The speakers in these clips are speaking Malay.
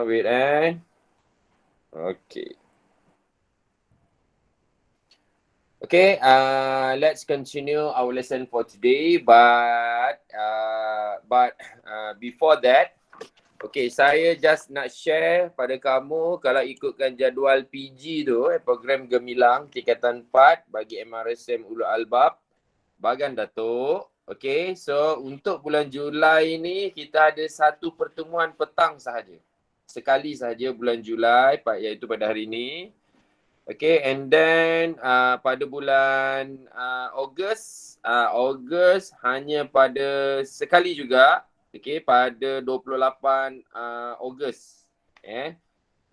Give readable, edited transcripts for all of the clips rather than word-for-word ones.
Wait Okay. Okay, let's continue our lesson for today. But before that, okay, saya just nak share pada kamu kalau ikutkan jadual PG tu, program gemilang tingkatan 4 bagi MRSM Ulul Albab, Bagan Datuk. Okay, so untuk bulan Julai ni kita ada satu pertemuan petang sahaja. Sekali sahaja bulan Julai, iaitu pada hari ini. Okay, and then pada bulan Ogos hanya pada sekali juga, okay, pada 28 Ogos,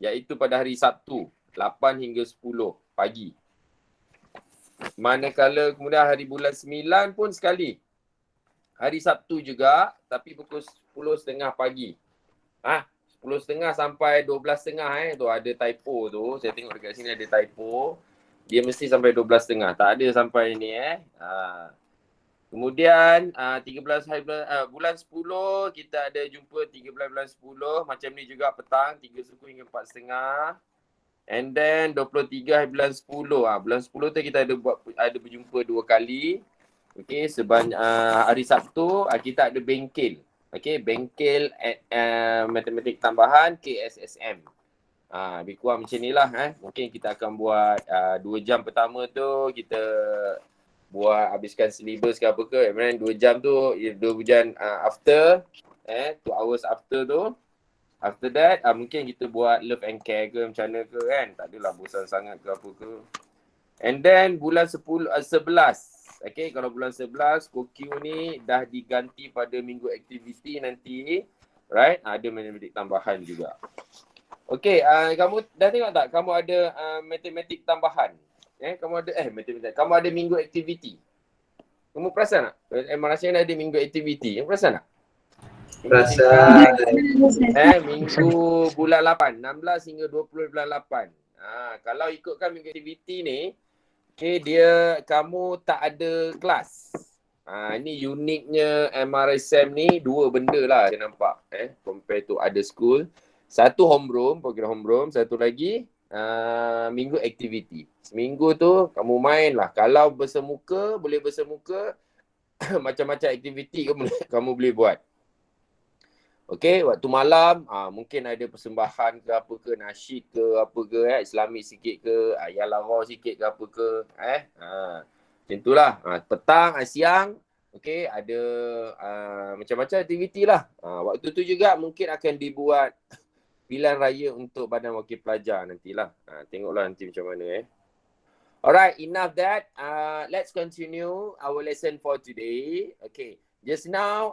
iaitu pada hari Sabtu 8 hingga 10 pagi. Manakala kemudian hari bulan 9 pun sekali, hari Sabtu juga, tapi pukul 10.30 pagi. 10.30 sampai 12.30 tu ada typo tu. Saya tengok dekat sini ada typo. Dia mesti sampai 12.30. Tak ada sampai ni Kemudian 13 hari bulan 10 kita ada jumpa 13 bulan 10 macam ni juga petang 3 suku hingga 4.30. And then 23 hari bulan 10. Bulan 10 tu kita ada berjumpa 2 kali. Okey, sebanyak hari Sabtu kita ada bengkel. Okay, bengkel matematik tambahan KSSM. Lebih kurang macam ni lah. Mungkin kita akan buat 2 jam pertama tu kita buat habiskan syllabus ke apa ke. Kemudian 2 jam tu, 2 jam after, 2 hours after tu. After that, mungkin kita buat love and care ke macam mana ke kan. Tak adalah bosan sangat ke apa ke. And then bulan 11. Okay, kalau bulan 11, KOQ ni dah diganti pada minggu aktiviti nanti. Right? Ada matematik tambahan juga. Okay, kamu dah tengok tak? Kamu ada matematik tambahan. Kamu ada matematik. Kamu ada minggu aktiviti. Kamu perasan tak? Malaysia ada minggu aktiviti. Kamu perasan tak? Perasan. Minggu bulan 8. 16 hingga 20 bulan 8. Kalau ikutkan minggu aktiviti ni, okay, kamu tak ada kelas. Ini uniknya MRSM ni, 2 benda lah dia nampak. Compare to other school. Satu homeroom, program homeroom. Satu lagi, minggu aktiviti. Seminggu tu kamu main lah. Kalau bersemuka, boleh bersemuka. Macam-macam aktiviti kamu boleh buat. Okay, waktu malam mungkin ada persembahan ke apa ke, nasyid ke apa ke, Islamik sikit ke, Yalara sikit ke apa ke, macam itulah. Petang, siang, okay, ada macam-macam aktiviti lah. Waktu tu juga mungkin akan dibuat pilihan raya untuk Badan Wakil Pelajar nantilah. Tengoklah nanti macam mana. Alright, enough that. Let's continue our lesson for today. Okay. Just now,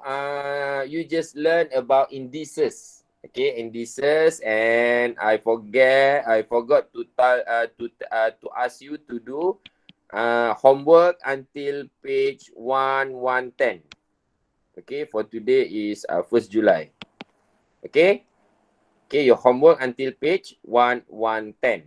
you just learned about indices. Okay, indices, and I forgot to ask you to do homework until page 110. Okay, for today is 1st July. Okay, your homework until page 110.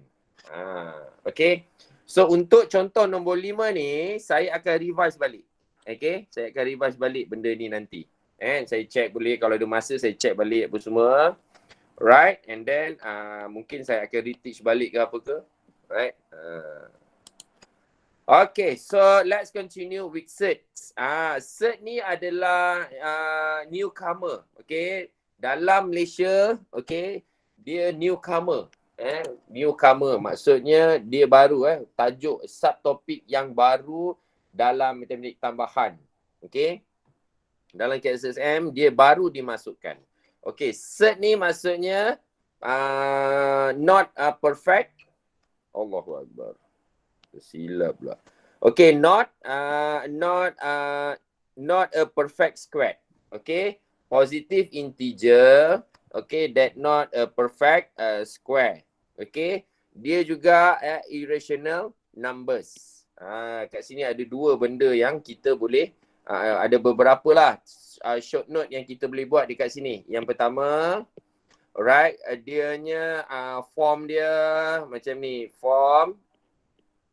Okay, so untuk contoh nombor 5 ni, saya akan revise balik. Okay, saya akan revise balik benda ni nanti. Saya check boleh, kalau ada masa saya check balik apa semua. Right, and then mungkin saya akan reteach balik ke apa ke. Right. Okay, so let's continue with cert. Cert ni adalah newcomer. Okay, dalam Malaysia, okay, dia newcomer. Newcomer maksudnya dia baru, tajuk subtopik yang baru dalam matematik tambahan. Okay, dalam KSSM dia baru dimasukkan. Okay, cert ni maksudnya not perfect. Allahu Akbar. Silap pula. Okay, not a perfect square. Okay, positive integer. Okay, that not a perfect square. Okay, dia juga irrational numbers. Kat sini ada 2 benda yang kita boleh, ada beberapa lah short note yang kita boleh buat dekat sini. Yang pertama, alright, dianya form dia macam ni, form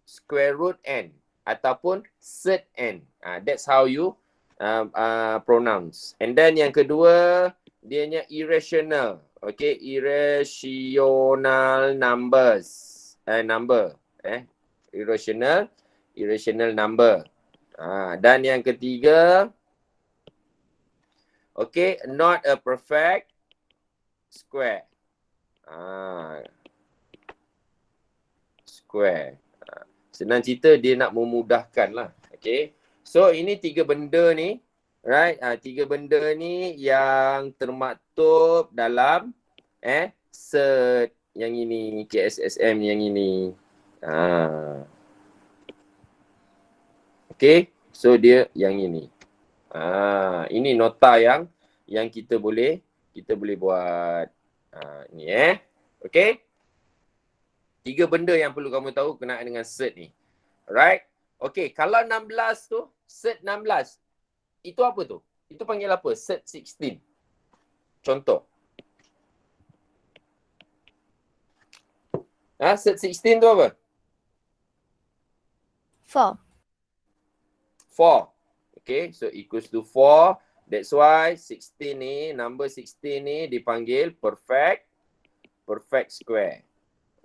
square root n ataupun cert n. That's how you pronounce. And then yang kedua, dianya irrational. Okay, irrational numbers. Irrational number. Dan yang ketiga, okay, not a perfect square. Square. Senang cerita dia nak memudahkan lah. Okay. So ini tiga benda ni. Right. Tiga benda ni yang termaktub dalam cert yang ini. KSSM yang ini. Okay. So dia yang ini. Ini nota yang kita boleh buat. Ni Okay. Tiga benda yang perlu kamu tahu kenaan dengan cert ni. Alright. Okay, kalau 16 tu, cert 16. Itu apa tu? Itu panggil apa? Cert 16. Contoh. Cert 16 tu apa? 4. 4. Okay, so equals to 4. That's why 16 ni, number 16 ni dipanggil perfect square.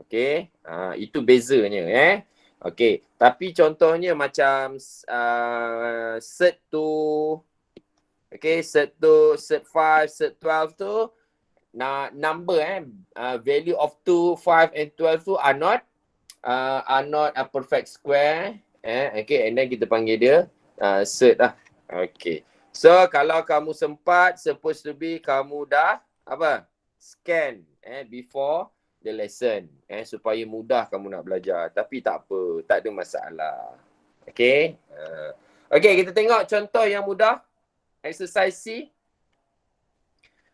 Okay, itu bezanya Okay, tapi contohnya macam cert tu, okay, cert 5, cert 12 tu, number value of 2, 5 and 12 tu are not a perfect square. Okay, and then kita panggil dia cert lah. Okay, so kalau kamu sempat, supposed to be kamu dah scan before the lesson supaya mudah kamu nak belajar. Tapi tak apa, tak ada masalah. Okay. Okay, kita tengok contoh yang mudah. Exercise C.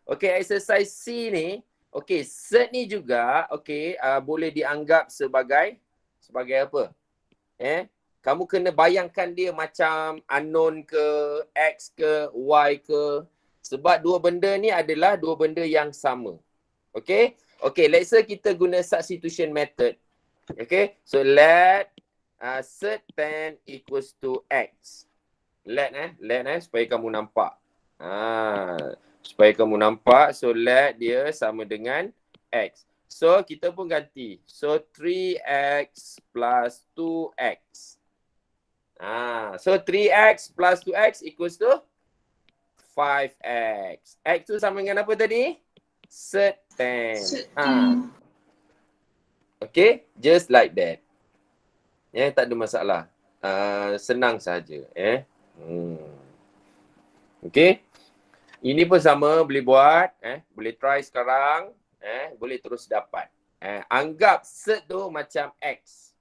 Okay, exercise C ni, okay, cert ni juga, okay, boleh dianggap sebagai apa? Kamu kena bayangkan dia macam unknown ke, X ke, Y ke. Sebab dua benda ni adalah dua benda yang sama. Okay. Okay, let's say kita guna substitution method. Okay, so let cert 10 equals to X. Let supaya kamu nampak. Supaya kamu nampak, so let dia sama dengan X. So, kita pun ganti. So, 3X plus 2X. So, 3X plus 2X equals to 5X. X tu sama dengan apa tadi? Cert 10. Okay, just like that. Tak ada masalah. Senang saja. Okay. Ini pun sama, boleh buat. Boleh try sekarang. Boleh terus dapat. Anggap cert tu macam X.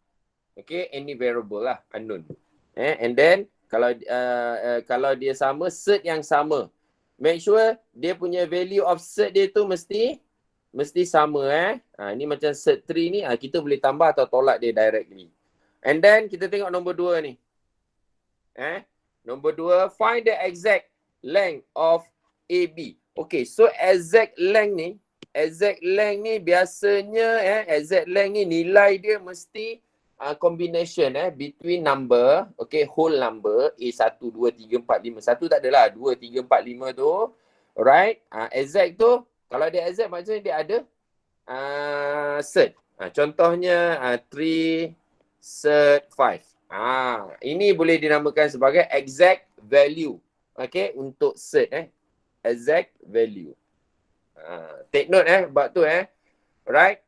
Okay, any variable lah, unknown. And then, kalau dia sama, cert yang sama. Make sure dia punya value of cert dia tu mesti sama Ini macam cert 3 ni, kita boleh tambah atau tolak dia directly. And then kita tengok nombor 2 ni. Nombor 2, find the exact length of AB. Okay, so exact length ni biasanya exact length ni nilai dia mesti combination between number, okay, whole number A1, 2, 3, 4, 5. Satu tak adalah, 2, 3, 4, 5 tu. Alright, exact tu, kalau dia exact maksudnya dia ada cert. Contohnya 3 cert 5. Ini boleh dinamakan sebagai exact value. Okay, untuk cert exact value. Take note buat tu Alright.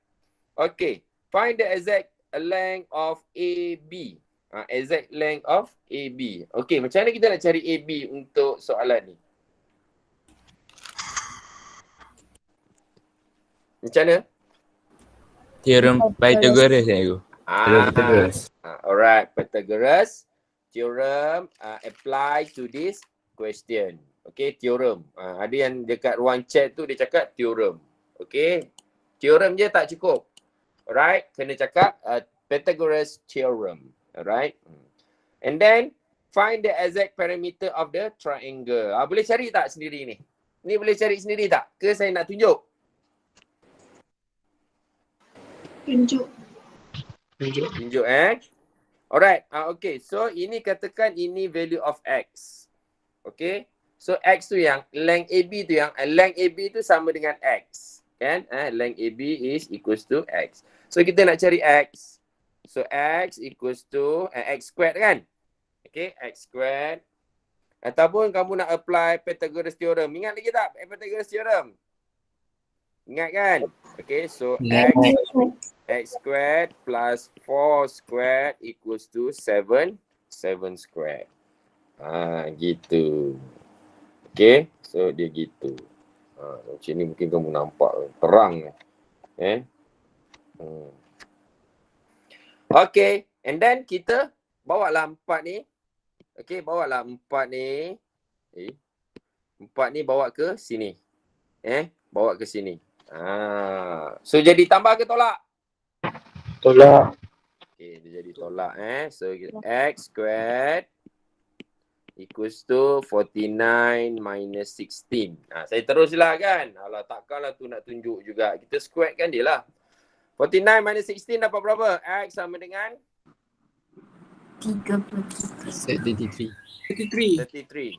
Okay, find the exact length of AB. Exact length of AB. Okay, macam mana kita nak cari AB untuk soalan ni? Macam mana? Theorem Pythagoras cikgu. Alright, Pythagoras theorem apply to this question. Okay, theorem. Ada yang dekat ruang chat tu dia cakap theorem. Okay, theorem je tak cukup. Alright, kena cakap Pythagoras theorem. Alright. And then find the exact parameter of the triangle. Boleh cari tak sendiri ni? Ni boleh cari sendiri tak? Ke saya nak tunjuk? Tunjuk Alright. Okay, so ini katakan ini value of X. Okay. So X tu yang length AB tu sama dengan X. Kan? Length AB is equals to X. So kita nak cari X. So X equals to X squared kan? Okay, X squared. Ataupun kamu nak apply Pythagoras theorem. Ingat lagi tak Pythagoras theorem? Ingat kan? Okay, so X squared plus 4 squared equals to 7 squared. Gitu. Okay, so dia gitu. Macam ni mungkin kamu nampak terang. Okay, and then kita bawalah 4 ni. Okay, bawalah 4 ni. 4 ni bawa ke sini. Bawa ke sini. So jadi tambah ke tolak? Tolak. Okay, dia jadi tolak. So X squared equals to 49 minus 16. Saya teruslah kan. Alah, takkanlah tu nak tunjuk juga. Kita square kan dia lah. 49 minus 16 dapat berapa? X sama dengan? 33. 33.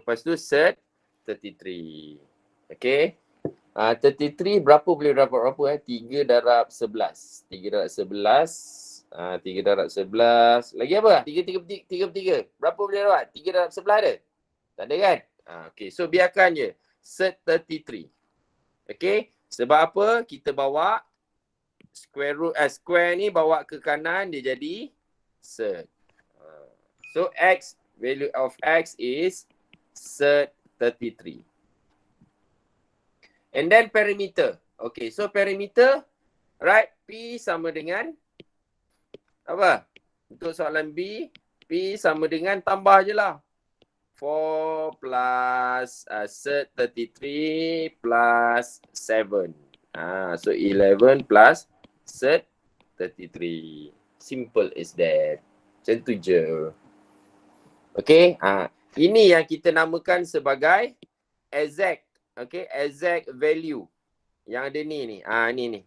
Lepas tu set 33. Okay. 33 berapa boleh dapat berapa? 3 darab 11. 3 darab 11. 3 darab 11. Lagi apa? 3. Berapa boleh dapat? 3 darab 11 ada? Tak ada kan? Okay. So biarkan je. Set 33. Okay. Sebab apa? Kita bawa square ni bawa ke kanan dia jadi set. So X, value of X is set 33. And then perimeter. Okay. So perimeter, right? P sama dengan apa? Untuk soalan B, P sama dengan tambah je lah. 4 plus set 33 plus 7. So 11 plus set 33. Simple as that. Macam tu je. Okay. Ini yang kita namakan sebagai exact. Okay. Exact value. Yang ada ni. Ni.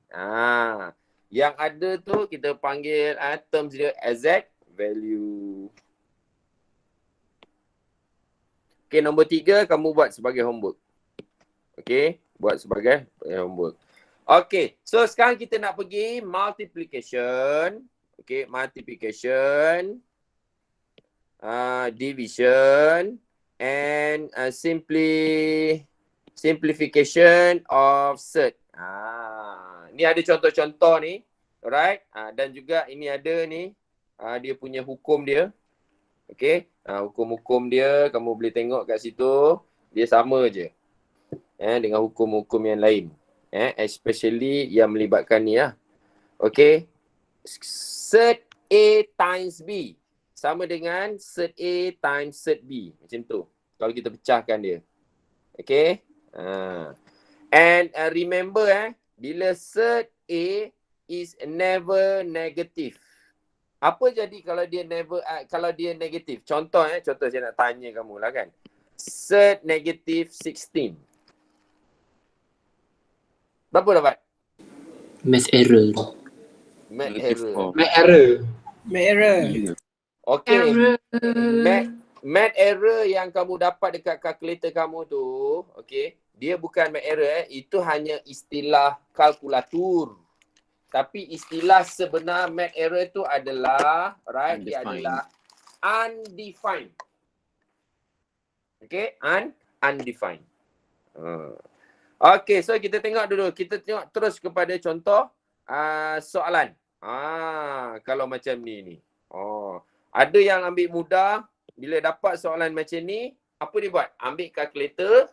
Yang ada tu kita panggil terms dia exact value. Okay, nombor 3 kamu buat sebagai homework. Okay, buat sebagai homework. Okay, so sekarang kita nak pergi multiplication. Okay, multiplication, division and simplification of set. Ni ada contoh-contoh ni. Alright. Dan juga ini ada ni. Dia punya hukum dia. Okay. Hukum-hukum dia kamu boleh tengok kat situ. Dia sama je. Dengan hukum-hukum yang lain. Especially yang melibatkan ni lah. Okay. Set A times B sama dengan set A times set B. Macam tu. Kalau kita pecahkan dia. Okay. And remember bila set A is never negative. Apa jadi kalau dia negatif? Contoh saya nak tanya kamu lah kan. Set negative 16. Berapa dapat? Math error. Okay. Math error yang kamu dapat dekat kalkulator kamu tu, okay, dia bukan math error itu hanya istilah kalkulator. Tapi istilah sebenar math error tu adalah dia adalah undefined. Okay, undefined. Okay, so kita tengok dulu. Kita tengok terus kepada contoh soalan. Kalau macam ni. Ada yang ambil mudah. Bila dapat soalan macam ni, apa dia buat? Ambil kalkulator.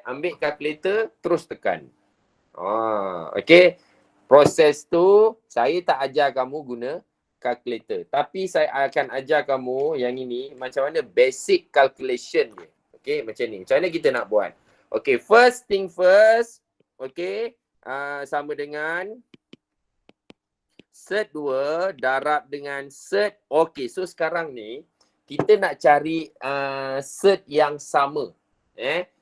Ambil kalkulator, terus tekan. Okay. Proses tu, saya tak ajar kamu guna kalkulator. Tapi saya akan ajar kamu yang ini, macam mana basic calculation dia. Okay, macam ni. Macam mana kita nak buat? Okay, first thing first. Okay, sama dengan set 2 darab dengan set. Okay, so sekarang ni, kita nak cari set yang sama.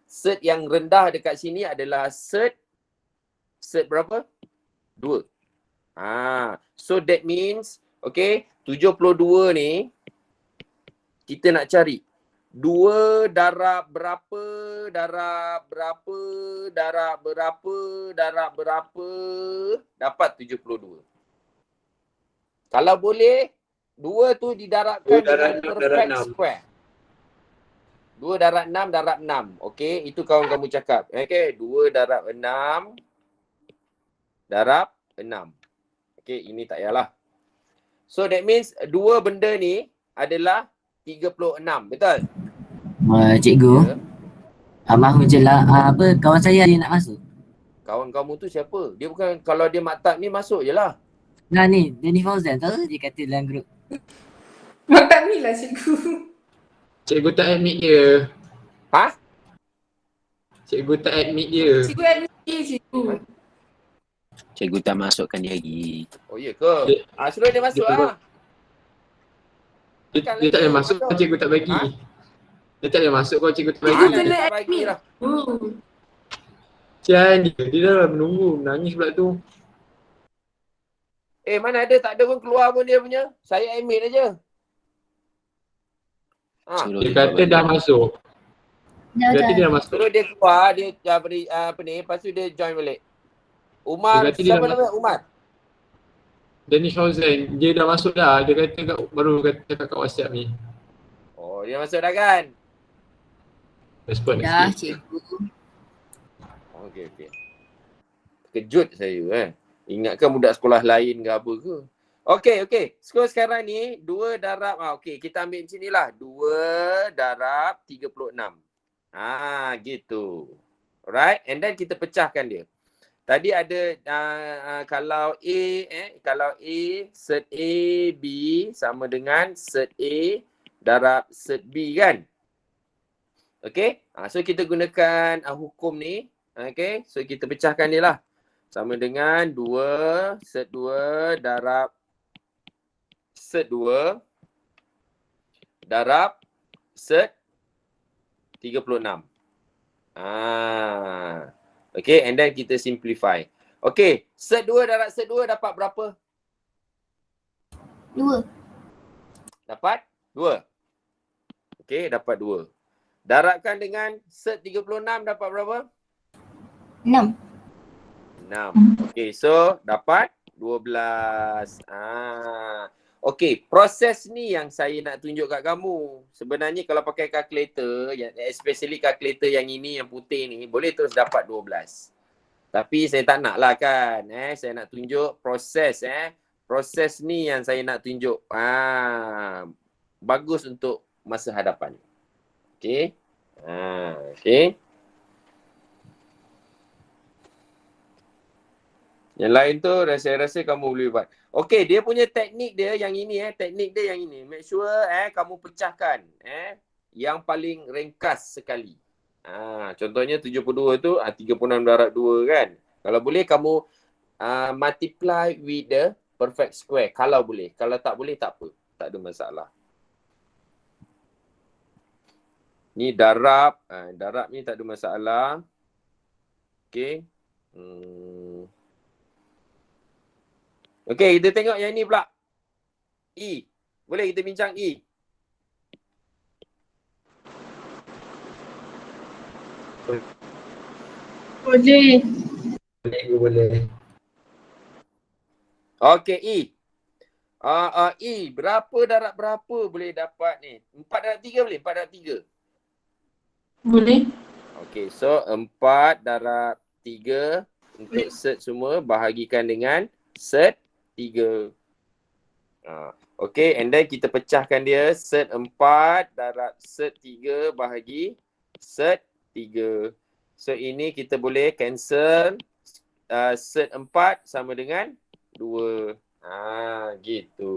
Set yang rendah dekat sini adalah set berapa? 2. So that means, okay, 72 ni kita nak cari. 2 darab berapa, darab berapa, darab berapa, darab berapa, dapat 72. Kalau boleh, 2 tu didarabkan 2 darab dengan 6 darab perfect 6. square. 2 darab 6 darab 6. Okey, itu kawan kamu cakap. Okey, 2 darab 6 darab 6. Okey, ini tak payahlah. So that means 2 benda ni adalah 36, betul? Cikgu, Ya. mahu je lah, kawan saya dia nak masuk. Kawan kamu tu siapa? Dia bukan, kalau dia maktab ni masuk je lah. Nah ni, Danny Fauzan tahu dia kata dalam grup. Makan ni lah cikgu. Cikgu tak admit dia. Ha? Cikgu tak admit dia. Cikgu admit cikgu. Cikgu tak masukkan dia lagi. Oh ya ke? Suruh dia masuk dia- lah. Dia tak boleh masuk kalau cikgu tak bagi. Ha? Dia tak boleh masuk kalau cikgu tak bagi. Cikgu Dia kena tak bagi admit. lah. Cian dia dah menunggu, menangis pula tu. Mana ada, tak ada pun keluar pun dia punya. Saya admit aja. Suruh Dia dia kata buat dah balik. masuk. Dia kata dia dah masuk. Suruh dia keluar, dia apa ni, lepas tu dia join balik. Umar, Dia kata dia siapa dah nama? Umar? Danny Fauzan, dia dah masuk dah. Dia kata baru kata kat WhatsApp ni. Oh, dia masuk dah kan? Respon Dah sikit. cikgu. Okey. Terkejut saya Ingatkan budak sekolah lain ke apa ke. Okey. Skor sekarang ni 2 darab, okey, kita ambil macam inilah. 2 darab 36. Gitu. Alright, and then kita pecahkan dia. Tadi ada kalau A set A B sama dengan set A darab set B kan? Okey? So kita gunakan hukum ni. Okey? So kita pecahkan dia lah. Sama dengan 2 set 2 darab set 2 darab set 36. Okay, and then kita simplify. Okay, set 2 darab set 2 dapat berapa? 2. Dapat 2. Okay, dapat 2. Darabkan dengan set 36 dapat berapa? 6. 6. Okay, so dapat 12. Okay, proses ni yang saya nak tunjuk kat kamu. Sebenarnya kalau pakai kalkulator, especially kalkulator yang ini, yang putih ni, boleh terus dapat 12. Tapi saya tak nak lah kan. Saya nak tunjuk proses. Proses ni yang saya nak tunjuk. Bagus untuk masa hadapan. Okay. Okay. Yang lain tu rasa-rasa kamu boleh buat. Okey, dia punya teknik dia yang ini teknik dia yang ini. Make sure kamu pecahkan yang paling ringkas sekali. Contohnya 72 tu 36 darab 2 kan. Kalau boleh kamu multiply with the perfect square kalau boleh. Kalau tak boleh tak apa. Tak ada masalah. Ni darab, darab ni tak ada masalah. Okey. Okey, kita tengok yang ni pula. E. Boleh kita bincang E? Boleh. Boleh. Okey, E. E. Berapa darab berapa boleh dapat ni? 4 darab 3 boleh? 4 darab 3? Boleh. Okey, so 4 darab 3 untuk set semua bahagikan dengan set 3. Okey, and then kita pecahkan dia. Set 4 darab set 3 bahagi set 3. So ini kita boleh cancel. Set 4 sama dengan 2. Gitu.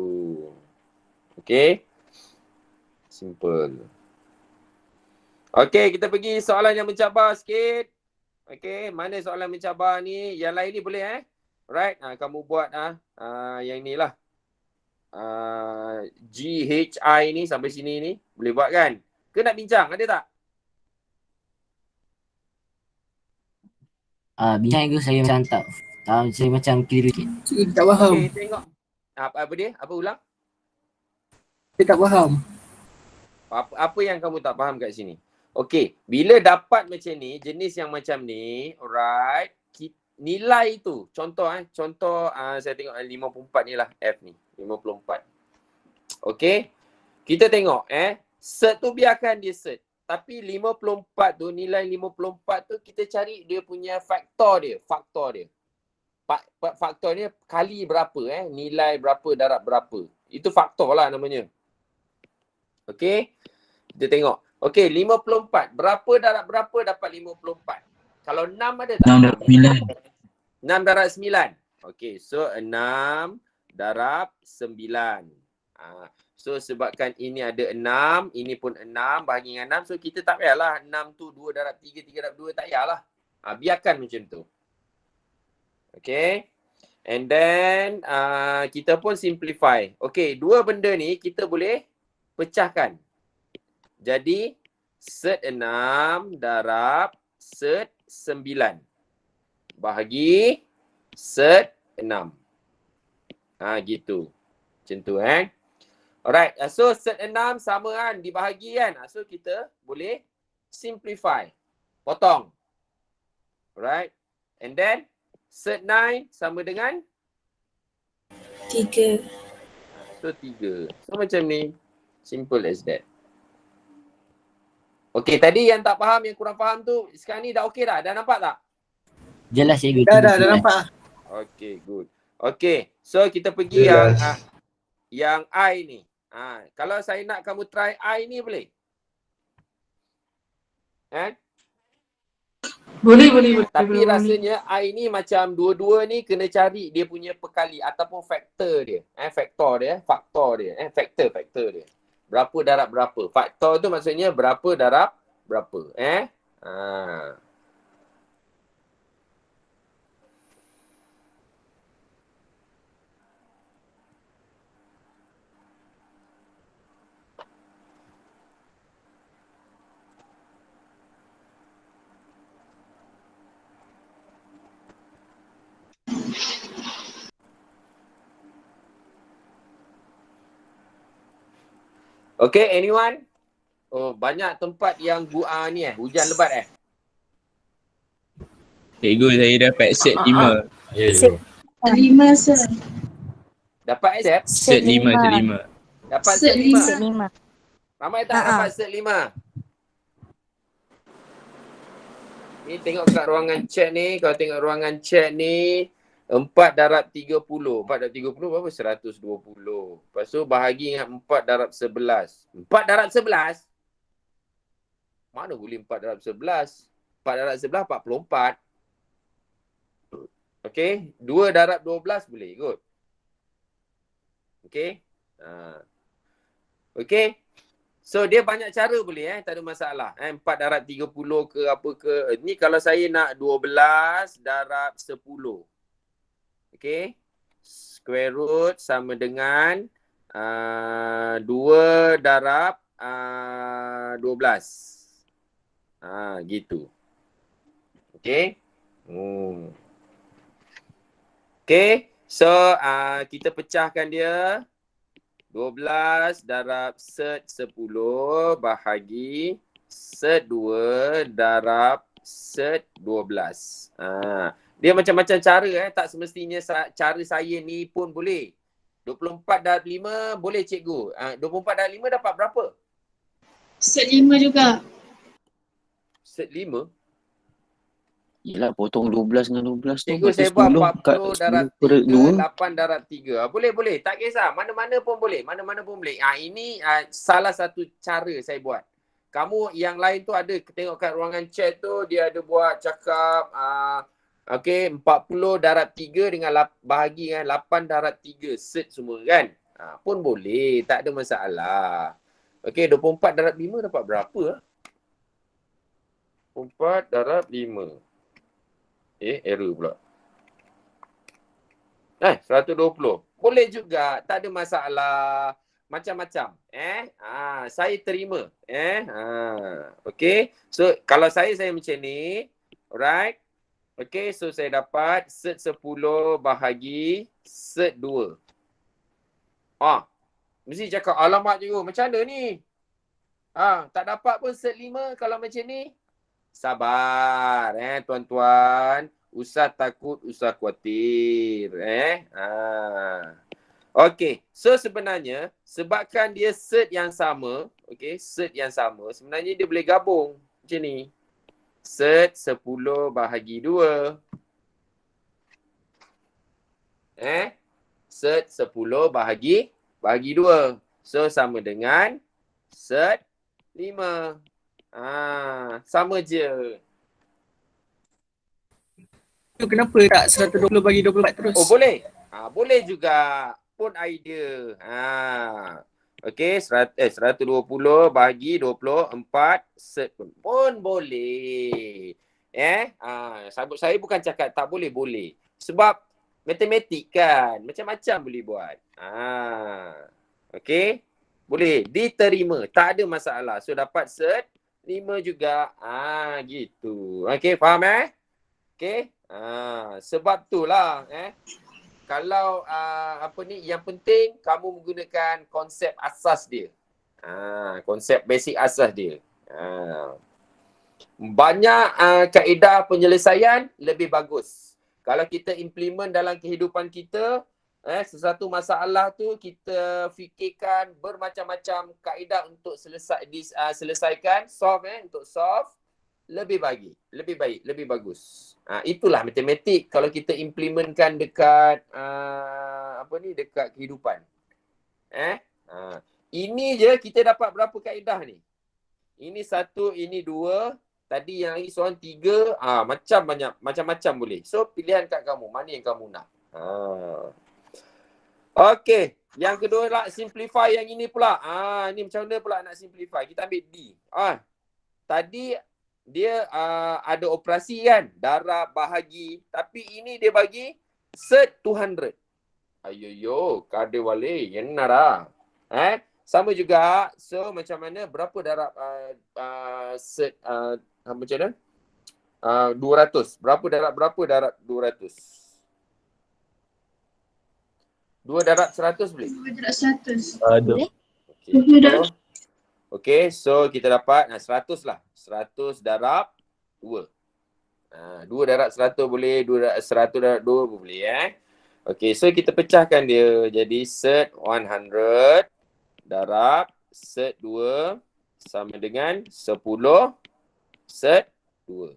Okey. Simple. Okey, kita pergi soalan yang mencabar sikit. Okey, mana soalan mencabar ni? Yang lain ni boleh Right, kamu buat yang inilah. GHI ni sampai sini ni boleh buat kan? Ke nak bincang? Ada tak? Bincang itu saya macam tak saya macam keliru sikit. Cikgu tak faham. Okey, tengok. Apa dia? Apa ulang? Saya tak faham. Apa yang kamu tak faham kat sini? Okey, bila dapat macam ni, jenis yang macam ni, alright, nilai tu, contoh saya tengok 54 ni lah F ni, 54. Okey, kita tengok cert tu biarkan dia cert. Tapi 54 tu, nilai 54 tu kita cari dia punya faktor dia. Faktor dia kali berapa nilai berapa darab berapa. Itu faktor lah namanya. Okey, kita tengok. Okey, 54. Berapa darab berapa dapat 54? Kalau 6 ada tak? 6 darab 9. 6 darab 9. Okey, so 6 darab 9. So sebabkan ini ada 6, ini pun 6, bahagi dengan 6. So kita tak payahlah 6 tu 2 darab 3, 3 darab 2, tak payahlah. Biarkan macam tu. Okay. And then kita pun simplify. Okay, dua benda ni kita boleh pecahkan. Jadi cert 6 darab cert 9 bahagi cert 6. Gitu. Macam tu Alright. So cert 6 sama kan, dibahagi kan. So kita boleh simplify. Potong. Alright. And then cert 9 sama dengan 3. So 3. So macam ni. Simple as that. Okay, tadi yang tak faham, yang kurang faham tu, sekarang ni dah okey dah? Dah nampak tak? Jelas cikgu. Dah nampak. Okay, good. Okay, so kita pergi yang I ni. Kalau saya nak kamu try I ni boleh? Boleh. Tapi rasanya I ni macam dua-dua ni kena cari dia punya perkali ataupun faktor dia. Faktor dia. Faktor dia. Berapa darab berapa. Faktor tu maksudnya berapa darab berapa. Okay, anyone? Oh, banyak tempat yang ni hujan lebat Cikgu, saya dapat set 5. Ya, cikgu. 5 sir. Dapat accept? Set 5. Dapat Set set 5. 5. Ramai tak dapat set 5? Ni tengok kat ruangan chat ni. Kalau tengok ruangan chat ni, 4 darab 30. 4 darab 30 berapa? 120. Lepas tu bahagi dengan 4 darab 11. 4 darab 11? Mana boleh 4 darab 11? 4 darab 11, 44. Okay. 2 darab 12 boleh kot. Okay. Okay. So dia banyak cara boleh tak ada masalah. 4 darab 30 ke apa ke. Ni kalau saya nak 12 darab 10. Okay. Square root sama dengan 2 darab 12. Gitu. Okay. Okay. So kita pecahkan dia. 12 darab cert 10 bahagi cert 2 darab cert 12. Dia macam-macam cara tak semestinya cara saya ni pun boleh. 24 darab 5 boleh cikgu. 24 darab 5 dapat berapa? Set 5 juga. Set 5? Yelah, potong 12 dengan 12 tu. Cikgu saya buat 40 darab 3, 8 darab 3. Boleh. Tak kisah. Mana-mana pun boleh. Ini salah satu cara saya buat. Kamu yang lain tu ada, tengok kat ruangan chat tu, dia ada buat cakap, okay, 40 darab 3 dengan bahagi dengan 8 darab 3. Set semua kan? Pun boleh. Tak ada masalah. Okay, 24 darab 5 dapat berapa? 24 darab 5. Error pula. 120. Boleh juga. Tak ada masalah. Macam-macam. Saya terima. Okay. So, kalau saya macam ni. Alright. Okay. So, saya dapat cert 10 bahagi cert 2. Mesti cakap, alamak cikgu. Macam mana ni? Tak dapat pun set 5 kalau macam ni. Sabar tuan-tuan. Usah takut, usah khawatir. Okey. So sebenarnya sebabkan dia set yang sama, okey, set yang sama, sebenarnya dia boleh gabung macam ni. Set 10 bahagi 2. Set 10 bahagi 2. So sama dengan set 5. Sama je. Tu kenapa tak 120 bagi 24 terus? Oh boleh. Boleh juga. Pun idea. Okey, 120 bahagi 24 set pun boleh. Saya bukan cakap tak boleh, boleh. Sebab matematik kan, macam-macam boleh buat. Okey. Boleh diterima, tak ada masalah. So dapat set 5 juga. Gitu. Okey, faham Okey. Sebab itulah kalau yang penting kamu menggunakan konsep asas dia. Konsep basic asas dia. Banyak kaedah penyelesaian lebih bagus. Kalau kita implement dalam kehidupan kita, sesuatu masalah tu kita fikirkan bermacam-macam kaedah untuk selesaikan, untuk solve lebih baik, lebih bagus. Itulah matematik kalau kita implementkan dekat dekat kehidupan. Ini je kita dapat berapa kaedah ni? Ini 1, ini 2, tadi yang lagi soalan 3, macam-macam boleh. So pilihan kat kamu, mana yang kamu nak. Okey, yang kedua lah simplify yang ini pula. Ni macam mana pula nak simplify? Kita ambil D. Tadi dia ada operasi kan, darab, bahagi. Tapi ini dia bagi set 200. Ayoyo, kada wale, yang nara. Sama juga. So macam mana, berapa darab set macam mana? 200. Berapa darab 200? 2 darab 100 boleh? 2 darab 100. Boleh? Okay, so kita dapat 100 lah. 100 darab 2. 2 darab 100 boleh, 100 darab 2 pun boleh Okay, so kita pecahkan dia. Jadi set 100 darab set 2 sama dengan 10 set 2.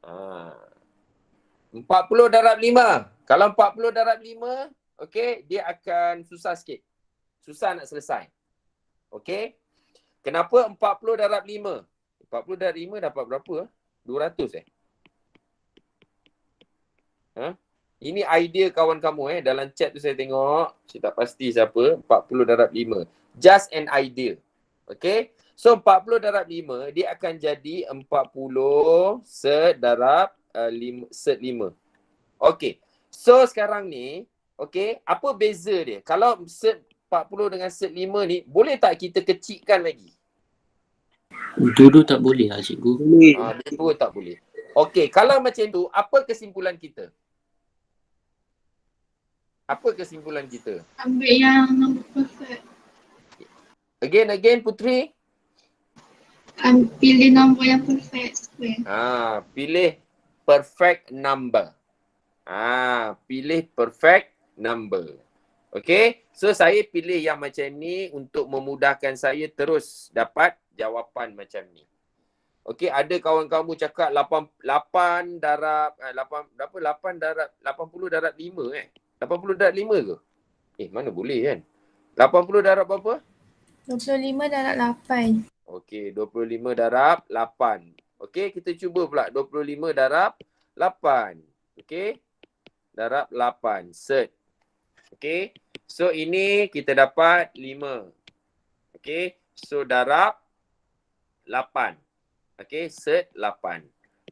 40 darab 5. Kalau 40 darab 5, okay, dia akan susah sikit. Susah nak selesai. Okay. Kenapa 40 darab 5? 40 darab 5 dapat berapa? 200 Ini idea kawan kamu dalam chat tu saya tengok. Saya tak pasti siapa. 40 darab 5. Just an idea. Okay. So 40 darab 5 dia akan jadi 40 set darab 5, set 5. Okay. So sekarang ni, okay, apa beza dia? Kalau set 40 dengan set 5 ni, boleh tak kita kecilkan lagi? Dulu tak boleh lah cikgu. Dulu tak boleh. Okey, kalau macam tu, apa kesimpulan kita? Apa kesimpulan kita? Ambil yang nombor perfect. Again, Putri. Pilih nombor yang perfect square. Pilih perfect number. Pilih perfect number. Okey, so saya pilih yang macam ni untuk memudahkan saya terus dapat jawapan macam ni. Okey, ada kawan kamu cakap 8 darab 8 darab 80 darab 5 80 darab 5 ke? Mana boleh kan? 80 darab berapa? 25 darab 8. Okey, 25 darab 8. Okey, kita cuba pula 25 darab 8. Okey. Darab 8 set. Okey. So ini kita dapat 5. Okey. So darab 8. Okey, set 8.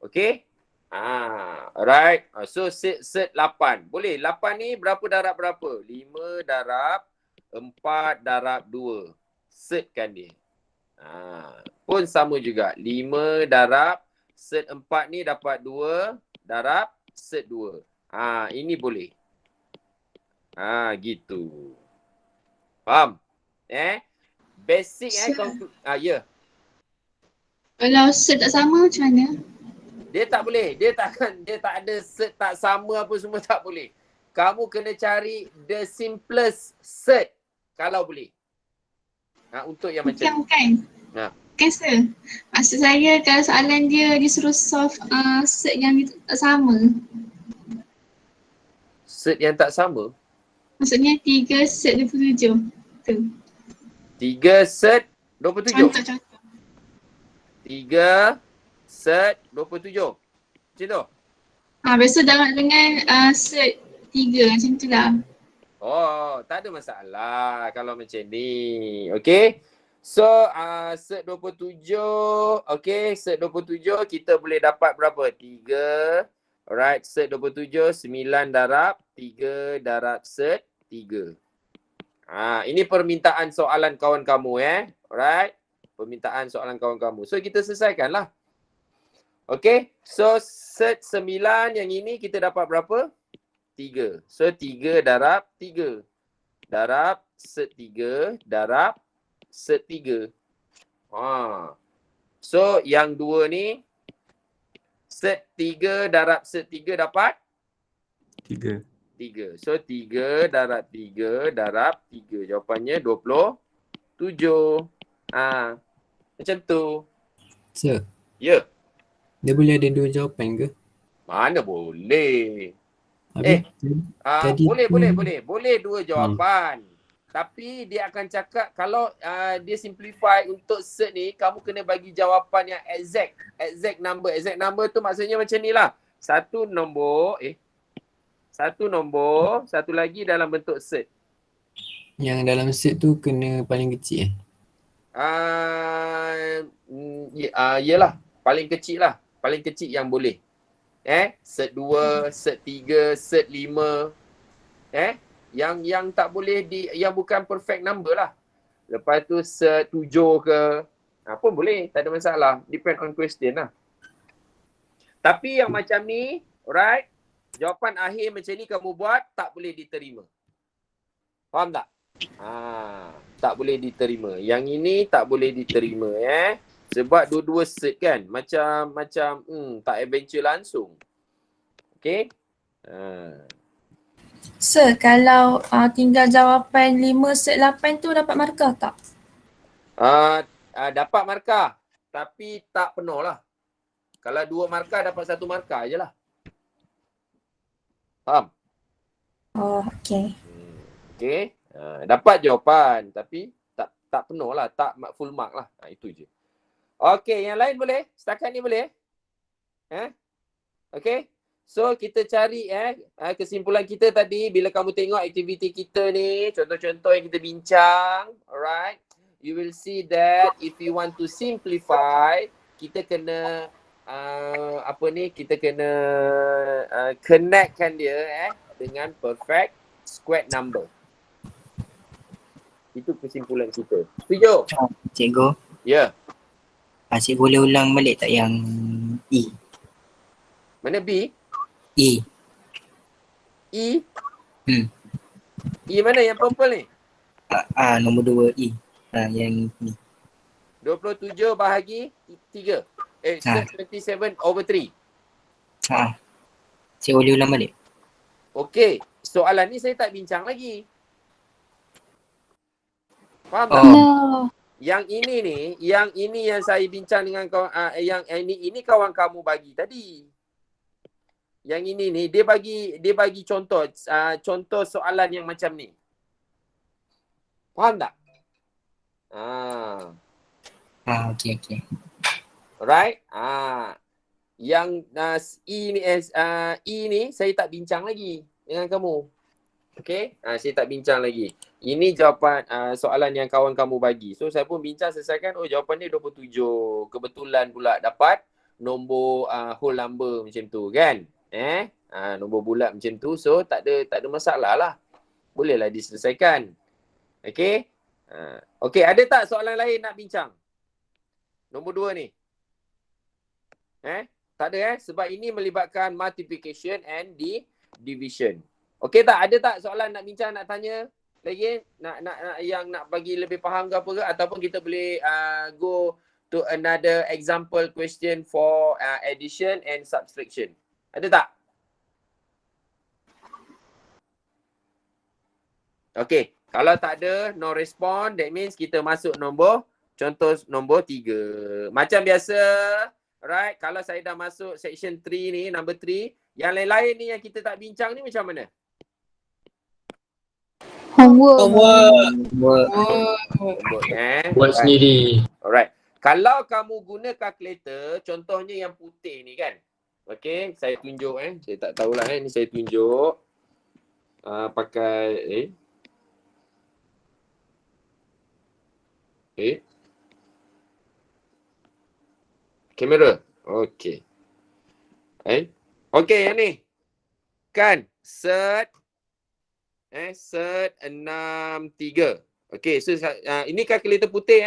Okey. Alright. So set 8. Boleh 8 ni berapa darab berapa? 5 darab 4 darab 2. Setkan dia. Pun sama juga. 5 darab set 4 ni dapat 2 darab set 2. Ini boleh. Gitu. Faham? Basic Set. ya. Kalau set tak sama macam mana? Dia tak boleh. Dia tak ada set tak sama apa semua tak boleh. Kamu kena cari the simplest set kalau boleh. Untuk yang macam ni. Bukan. Ha. Bukan sir. Maksud saya kalau soalan dia suruh solve set yang tak sama. Set yang tak sama. Maksudnya 3 set 27. Tu. 3 set 27. Contoh. 3 set 27. Macam tu? Biasa dalam dengan set 3 macam tu lah. Oh, tak ada masalah kalau macam ni. Okay. So, set 27. Okay, set 27 kita boleh dapat berapa? 3. Alright, set 27, 9 darab 3 darab set 3. Ini permintaan soalan kawan kamu Alright. Permintaan soalan kawan kamu. So, kita selesaikanlah. Okay. So, set 9 yang ini kita dapat berapa? 3. So, 3 darab 3. Darab set 3 darab set 3. So, yang 2 ni set 3 darab set 3 dapat? 3. 3. So, 3 darab 3 darab 3. Jawapannya 27. Macam tu. Sir, Ya. dia boleh ada 2 jawapan ke? Mana boleh. Habis, tadi Boleh, tu- boleh. Boleh 2 jawapan. Tapi dia akan cakap kalau dia simplify untuk set ni, kamu kena bagi jawapan yang exact. Exact number. Exact number tu maksudnya macam ni lah. Satu nombor, satu lagi dalam bentuk set. Yang dalam set tu kena paling kecil Yelah. Paling kecil lah. Paling kecil yang boleh. Set 2, set 3, set 5. Yang tak boleh yang bukan perfect number lah. Lepas tu set 7 ke. Pun boleh. Tak ada masalah. Depend on question lah. Tapi yang macam ni, alright. Jawapan akhir macam ni kamu buat, tak boleh diterima. Faham tak? Tak boleh diterima. Yang ini tak boleh diterima sebab dua-dua set kan. Macam tak adventure langsung. Okay? Sir, kalau tinggal jawapan 5 set 8 tu dapat markah tak? Dapat markah. Tapi tak penuh lah. Kalau 2 markah, dapat 1 markah je lah. Faham? Oh, okay. Okay. Dapat jawapan. Tapi tak penuh lah. Tak full mark lah. Itu je. Okay. Yang lain boleh? Setakat ni boleh? Okay. So, kita cari kesimpulan kita tadi. Bila kamu tengok aktiviti kita ni, contoh-contoh yang kita bincang. Alright. You will see that if you want to simplify, kita kena kita kena connectkan dia dengan perfect squared number. Itu kesimpulan kita. Setuju? Cikgu, Ya. Cik boleh ulang balik tak yang E? Mana B? E. E? Hmm. E mana yang purple ni? Nombor 2 E. Yang ni. 27 bahagi 3. 27/3. Cik boleh ulang balik? Okey. Soalan ni saya tak bincang lagi. Faham tak? Yang ini yang saya bincang dengan kawan, yang ini kawan kamu bagi tadi. Yang ini ni dia bagi contoh contoh soalan yang macam ni. Faham tak? Okey. Alright? Yang E ni saya tak bincang lagi dengan kamu. Okay? Saya tak bincang lagi. Ini jawapan soalan yang kawan kamu bagi. So saya pun bincang selesaikan. Oh, jawapan dia 27. Kebetulan pula dapat nombor whole number macam tu kan? Nombor bulat macam tu. So tak ada masalah lah. Bolehlah diselesaikan. Okay? Okay, ada tak soalan lain nak bincang? Nombor 2 ni. Tak ada sebab ini melibatkan multiplication and division. Okey tak? Ada tak soalan nak bincang, nak tanya? Lagi nak yang nak bagi lebih faham ke apa ke, ataupun kita boleh go to another example question for addition and subtraction. Ada tak? Okay, kalau tak ada, no respond, that means kita masuk contoh nombor 3. Macam biasa, right? Kalau saya dah masuk section 3 ni, number 3, yang lain-lain ni yang kita tak bincang ni macam mana? Homework. Buat sendiri. Alright. Kalau kamu guna kalkulator, contohnya yang putih ni kan. Okay, saya tunjuk Saya tak tahulah ni saya tunjuk. Pakai kamera. Okay. Okay, yang ni. Kan? Set 63. Okay, so ini kalkulator putih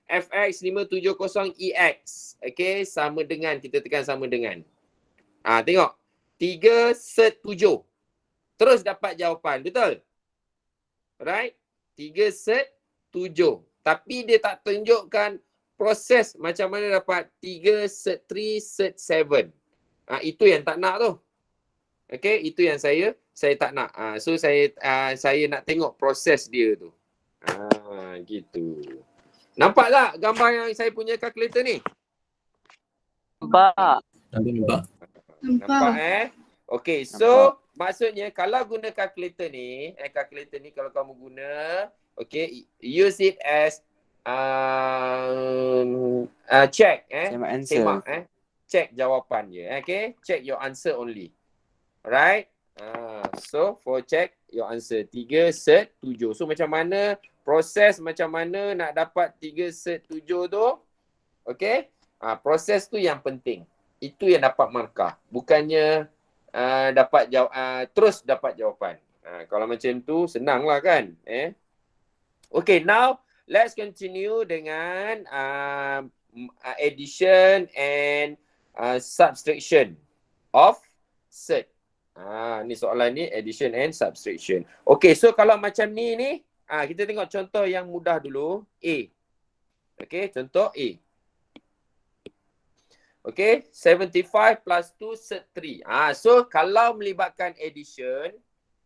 FX570EX. Okay, sama dengan, kita tekan sama dengan. Tengok. 3 set 7. Terus dapat jawapan, betul? Right? 3 set 7. Tapi dia tak tunjukkan proses macam mana dapat 3 set 3 set 7. Itu yang tak nak tu. Okay, itu yang saya tak nak. So saya nak tengok proses dia tu. Gitu. Nampak tak gambar yang saya punya kalkulator ni? Nampak. Nampak Okay, so maksudnya kalau guna kalkulator ni kalau kamu guna, okay, use it as check check jawapan dia. Okay, check your answer only. Alright. So for check your answer 3 set 7. So macam mana proses, macam mana nak dapat 3 set 7 tu? Okay. Proses tu yang penting. Itu yang dapat markah. Bukannya terus dapat jawapan. Kalau macam tu senanglah kan. Okay, now let's continue dengan addition and subtraction of set. Ni soalan ni, addition and subtraction. Okay, so kalau macam ni kita tengok contoh yang mudah dulu. A. Okay, contoh A. Okay, 75 plus 2 set 3. So kalau melibatkan addition,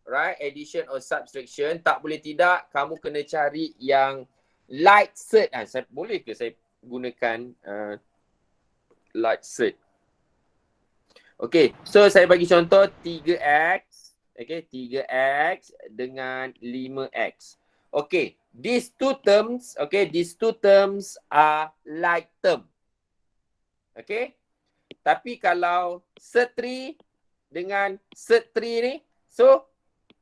right, addition or subtraction, tak boleh tidak, kamu kena cari yang light set. Boleh ke saya gunakan light set? Okay, so saya bagi contoh 3x. Okay, 3x dengan 5x. Okay, these two terms are like term. Okay, tapi kalau set 3 dengan set 3 ni, so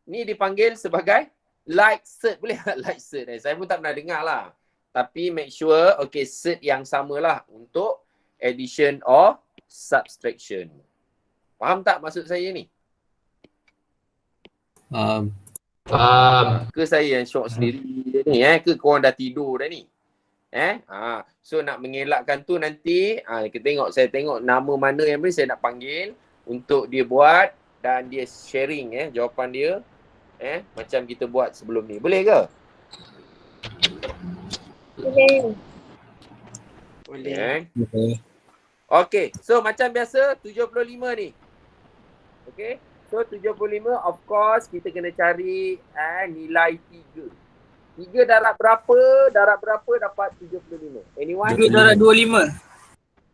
ni dipanggil sebagai light set. Boleh tak light set? Saya pun tak pernah dengar lah. Tapi make sure, okay, set yang samalah untuk addition or subtraction. Faham tak maksud saya ni? Faham. Ke saya yang syok sendiri ni ke korang dah tidur dah ni? So nak mengelakkan tu nanti saya tengok nama mana yang boleh saya nak panggil untuk dia buat dan dia sharing jawapan dia macam kita buat sebelum ni. Boleh ke? Boleh. Okay, so macam biasa 75 ni. Okay, so 75 of course kita kena cari nilai 3. 3 darab berapa dapat 75? Anyone? 3 darab 25.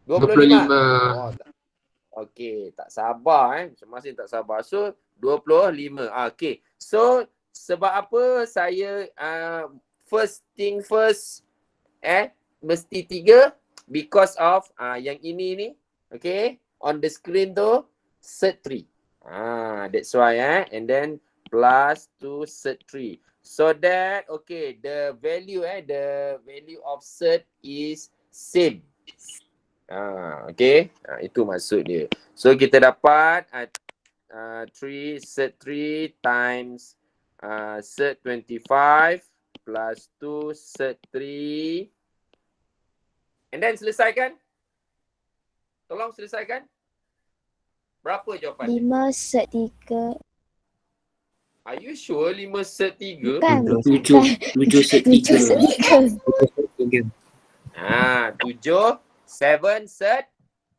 25. Okay, tak sabar masih tak sabar. So 25. Okay. So sebab apa saya first thing first mesti 3 because of yang ini ni. Okay, on the screen tu set 3. That's why and then plus 2 set 3. So that okay, the value of set is same. Okay, itu maksud dia. So kita dapat 3 set 3 times set 25 plus 2 set 3. And then selesaikan. Tolong selesaikan. Berapa jawapan? 5 set 3. Are you sure 5 set 3? Bukan. 7 set 3. 7, 7 set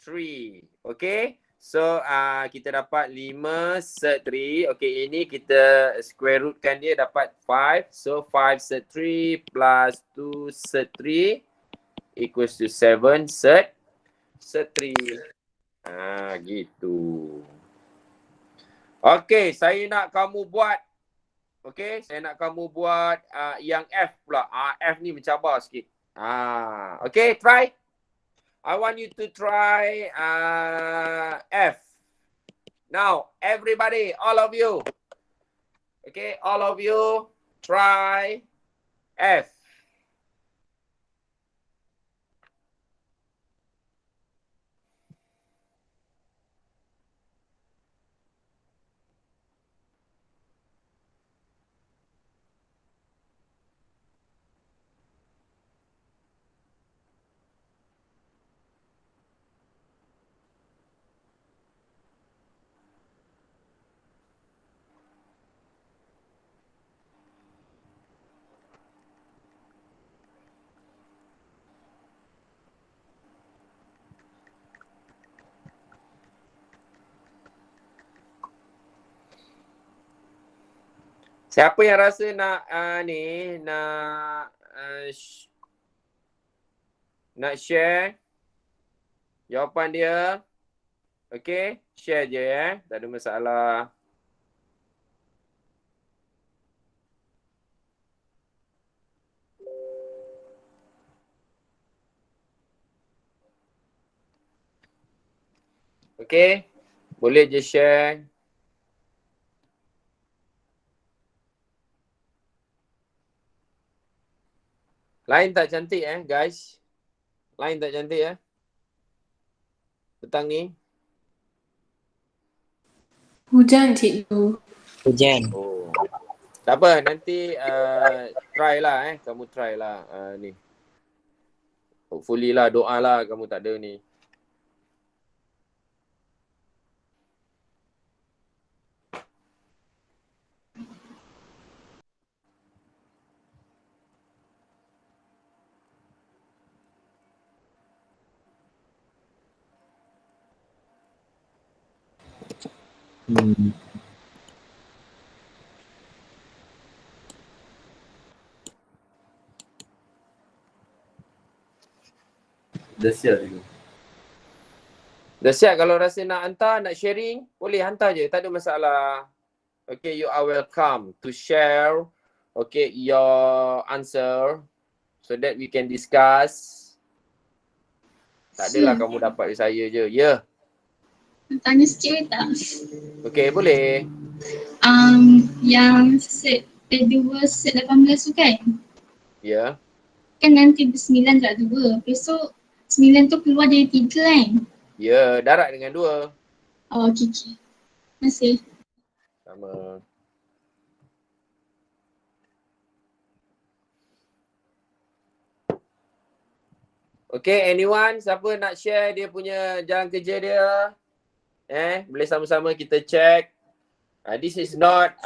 3. Okay. So kita dapat 5 set 3. Okay, ini kita square rootkan dia dapat 5. So 5 set 3 plus 2 set 3 equals to 7 set 3. Gitu. Okay, saya nak kamu buat. Okay, saya nak kamu buat yang F pula. F ni mencabar sikit. Okay, try. I want you to try F. Now, everybody, all of you. Okay, all of you try F. Siapa yang rasa nak nak share jawapan dia? Okay, share je tak ada masalah. Okay, boleh je share. Lain tak cantik guys? Lain tak cantik petang ni? Hujan cikgu. Hujan. Oh. Tak apa, nanti try lah kamu try lah ni. Hopefully lah, doa lah kamu tak ada ni. Dah siap juga. Dah siap, kalau rasa nak hantar, nak sharing, boleh hantar je, tak ada masalah. Okay, you are welcome to share your answer so that we can discuss. Tak adalah kamu dapat dari saya je. Ya. Tanya sikit tak? Okay, boleh. Yang set 2 set 18 tu kan? Ya. Kan nanti 9 tak 2. Besok 9 tu keluar dari 3 kan? Ya, darat dengan 2. Oh, okay. Terima kasih. Sama. Okay, anyone? Siapa nak share dia punya jalan kerja dia? Boleh sama-sama kita check. This is not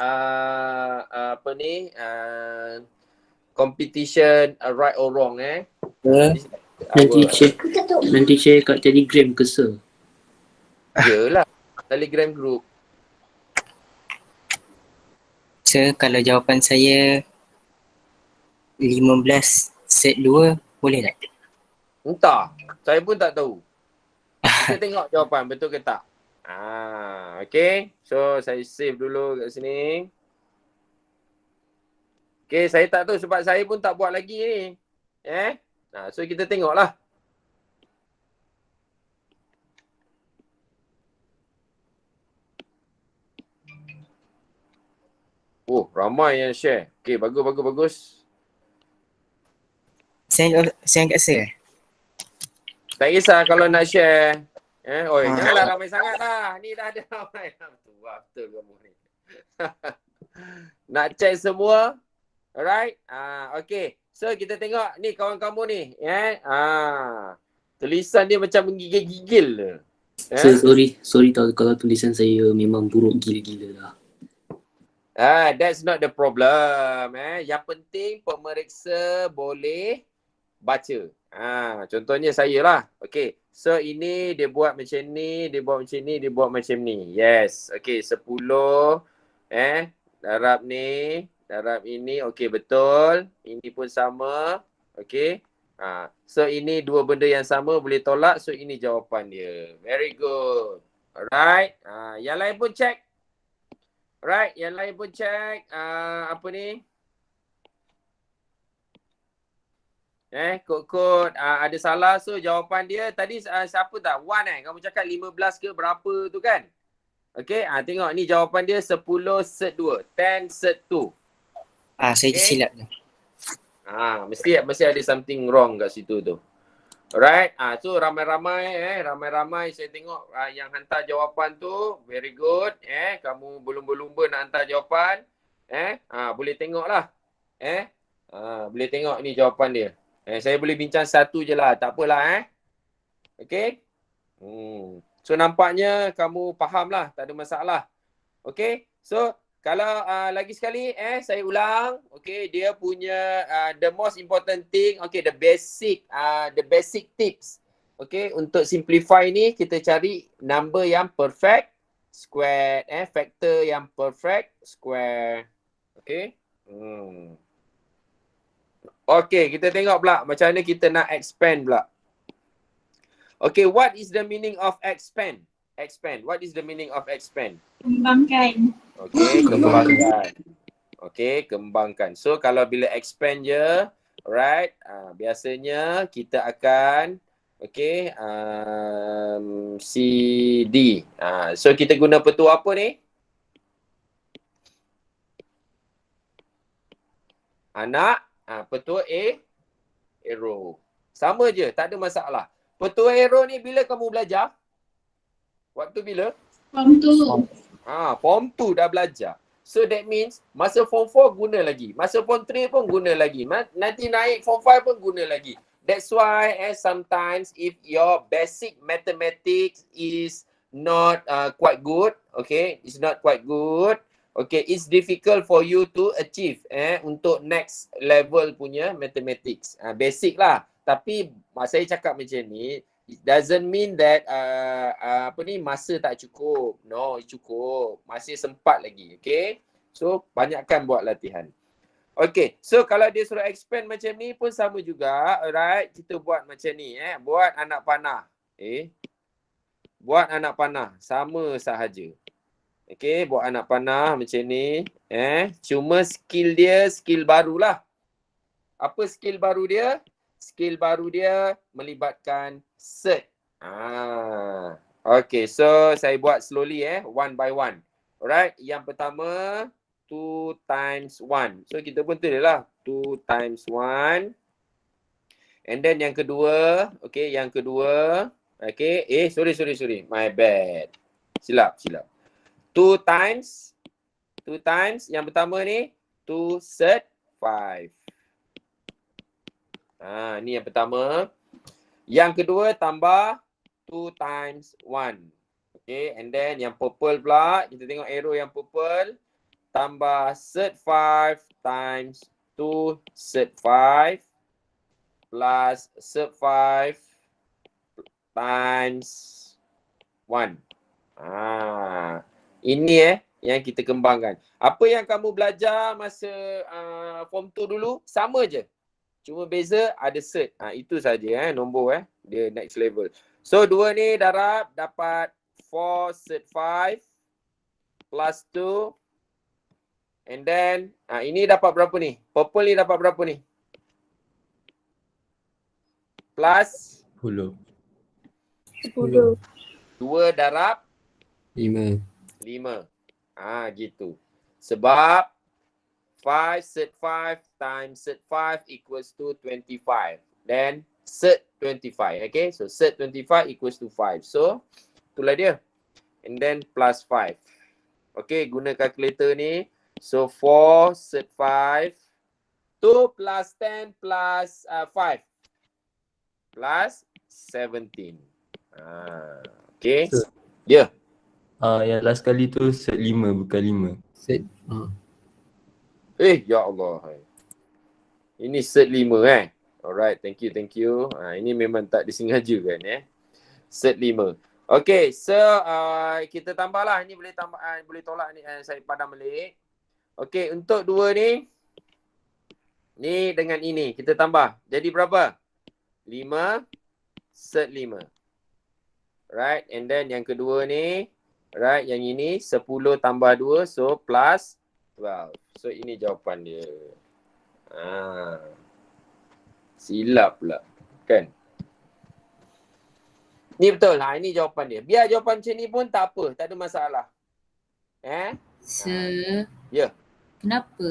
competition right or wrong Nanti share kat Telegram ke sir? Yelah, Telegram group. Sir, kalau jawapan saya 15 set 2 boleh tak? Entah, saya pun tak tahu. Kita tengok jawapan betul ke tak. Okay, so saya save dulu kat sini. Okay, saya tak tahu sebab saya pun tak buat lagi ni. So kita tengoklah. Oh, ramai yang share. Okay, bagus. Send kat sir. Tak kisah kalau nak share. Janganlah ramai sangat lah. Ni dah ada ramai. Betul kamu ni. Nak check semua. Alright. Okay. So kita tengok ni kawan kamu ni. Tulisan dia macam menggigil-gigil le. Sir, sorry tau kalau tulisan saya memang buruk gila-gila lah. That's not the problem. Yang penting pemeriksa boleh baca. Contohnya saya lah. Okay. So ini dia buat macam ni, dia buat macam ni, dia buat macam ni. Yes. Okay. 10. Darab ni. Darab ini. Okay, betul. Ini pun sama. Okay. So ini dua benda yang sama boleh tolak. So ini jawapan dia. Very good. Alright. Yang lain pun check. Alright. Yang lain pun check. Apa ni? Kod-kod ada salah. So jawapan dia tadi siapa tak? 1 Kamu cakap 15 ke berapa tu kan? Okay. Tengok ni jawapan dia 10 set 2. 10 set 2. Saya silap dah. Mesti ada something wrong kat situ tu. Alright. So ramai-ramai saya tengok yang hantar jawapan tu very good. Kamu belum berlumba nak hantar jawapan. Boleh tengok lah. Boleh tengok ni jawapan dia. Saya boleh bincang satu je lah. Tak apalah. Okay. So nampaknya kamu faham lah. Tak ada masalah. Okay. So kalau lagi sekali saya ulang. Okay. Dia punya the most important thing. Okay. The basic tips. Okay. Untuk simplify ni kita cari number yang perfect square. Factor yang perfect square. Okay. Okay, kita tengok pula macam mana kita nak expand pula. Okay, what is the meaning of expand? Expand. What is the meaning of expand? Kembangkan. Okay, kembangkan. Okay, kembangkan. So, kalau bila expand je, right, biasanya kita akan, okay, CD. So, kita guna petua apa ni? Anak. Petua arrow. Sama je, tak ada masalah. Petua arrow ni bila kamu belajar? Waktu bila? Form 2. Form 2 dah belajar. So that means masa form 4 guna lagi. Masa form 3 pun guna lagi. Nanti naik form 5 pun guna lagi. That's why sometimes if your basic mathematics is not quite good, okay, it's not quite good, okay, it's difficult for you to achieve untuk next level punya mathematics. Basic lah. Tapi saya cakap macam ni, it doesn't mean that masa tak cukup. No, cukup. Masih sempat lagi. Okay. So, banyakkan buat latihan. Okay. So, kalau dia suruh expand macam ni pun sama juga. Alright. Kita buat macam ni. Buat anak panah. Buat anak panah. Sama sahaja. Okay, buat anak panah macam ni. Cuma skill dia, skill barulah. Apa skill baru dia? Skill baru dia melibatkan set. Okay, so saya buat slowly one by one. Alright, yang pertama 2 times 1. So kita pun tulis lah 2 times 1. And then yang kedua, okay, yang kedua, okay, sorry. My bad. Silap. 2 times, yang pertama ni 2 set 5. Ni yang pertama. Yang kedua tambah 2 times 1. Okay, and then yang purple pula, kita tengok arrow yang purple. Tambah set 5 times 2 set 5 plus set 5 times 1. Ini yang kita kembangkan. Apa yang kamu belajar masa form 2 dulu, sama je. Cuma beza ada set. Itu saja nombor dia next level. So 2 ni darab dapat 4 set 5 plus 2. And then ini dapat berapa ni? Purple ni dapat berapa ni? Plus 10. 2 darab 5. Gitu. Sebab 5 set 5 times set 5 equals to 25. Then set 25. Okay. So set 25 equals to 5. So itulah dia. And then plus 5. Okay. Guna kalkulator ni. So 4 set 5. 2 plus 10 plus 5. Plus 17. Okay. Ya. Yang last kali tu set 5 bukan 5. Set Ya Allah. Ini set 5 Alright, thank you. Ini memang tak disengaja kan Set 5. Okay, so kita tambahlah. Ni boleh tambah, boleh tolak ni. Saya padam balik. Okay, untuk 2 ni. Ni dengan ini. Kita tambah. Jadi berapa? 5 set 5. Right, and then yang kedua ni. Right, yang ini 10 tambah 2. So, plus 12. So, ini jawapan dia. Silap pula. Kan? Ni betul. Ini jawapan dia. Biar jawapan macam ni pun tak apa. Tak ada masalah. Ya. Kenapa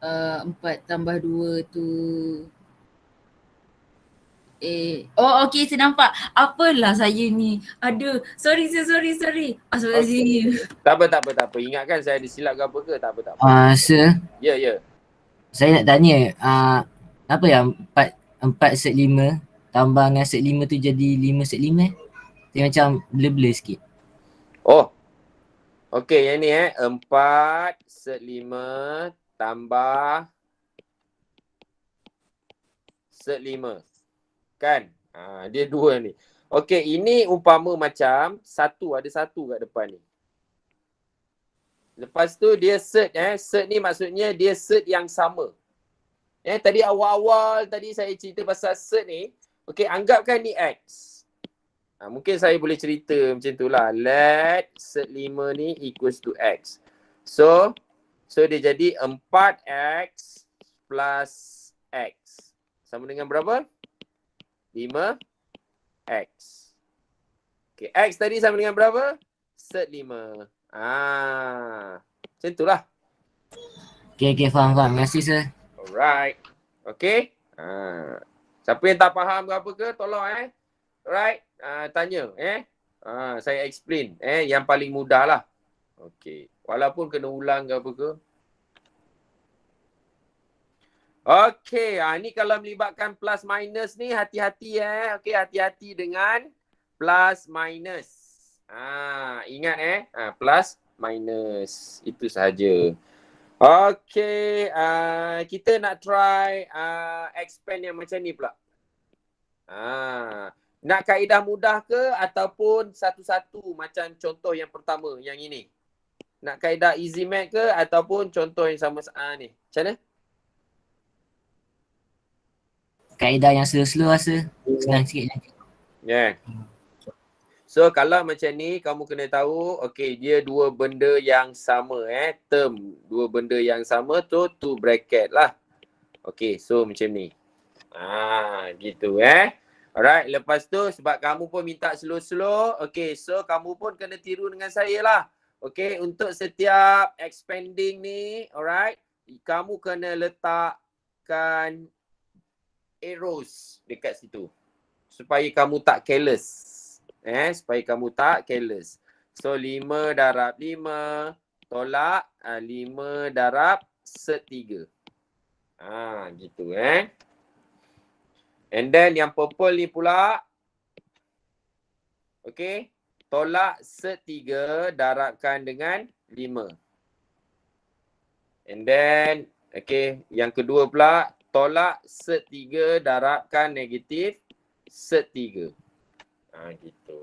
4 tambah 2 tu okey, saya nampak. Apalah saya ni. Aduh, sorry. Astagfirullahaladzim. Tak apa. Ingatkan saya ada silap ke apa ke? Tak apa. Sir, Ya. saya nak tanya, apa yang 4 set 5 tambah dengan set 5 tu jadi 5 set 5 Dia macam blur-blur sikit. Oh. Okey, yang ni 4 set 5 tambah set 5. Kan? Dia 2 ni. Okey, ini umpama macam ada satu kat depan ni. Lepas tu dia set set ni maksudnya dia set yang sama. Tadi awal-awal tadi saya cerita pasal set ni. Okey, anggapkan ni X. Mungkin saya boleh cerita macam tu lah. Let set 5 ni equals to X. So dia jadi 4X plus X. Sama dengan berapa? 5X. Okay, X tadi sama dengan berapa? Set 5. Macam tu lah. Okay, faham. Terima kasih, sir. Alright. Okay. Siapa yang tak faham ke apa ke, tolong Alright. Tanya saya explain yang paling mudah lah. Okay. Walaupun kena ulang ke apa ke. Okay, ni kalau melibatkan plus minus ni hati-hati Okay, hati-hati dengan plus minus. Ingat plus minus. Itu sahaja. Okay, kita nak try expand yang macam ni pula. Nak kaedah mudah ke ataupun satu-satu macam contoh yang pertama yang ini? Nak kaedah easy math ke ataupun contoh yang sama ni? Macam mana? Kaedah yang slow-slow rasa senang sikit je. So kalau macam ni kamu kena tahu dia dua benda yang sama term dua benda yang sama tu two bracket lah. So macam ni. Gitu Alright, lepas tu sebab kamu pun minta slow-slow, so kamu pun kena tiru dengan saya lah. Untuk setiap expanding ni, alright, kamu kena letakkan arrows dekat situ supaya kamu tak careless. Supaya kamu tak careless. So 5 darab 5 tolak 5 darab set 3. Gitu And then yang purple ni pula tolak set 3 darabkan dengan 5. And then yang kedua pula tolak set 3 darabkan negatif set 3. Gitu.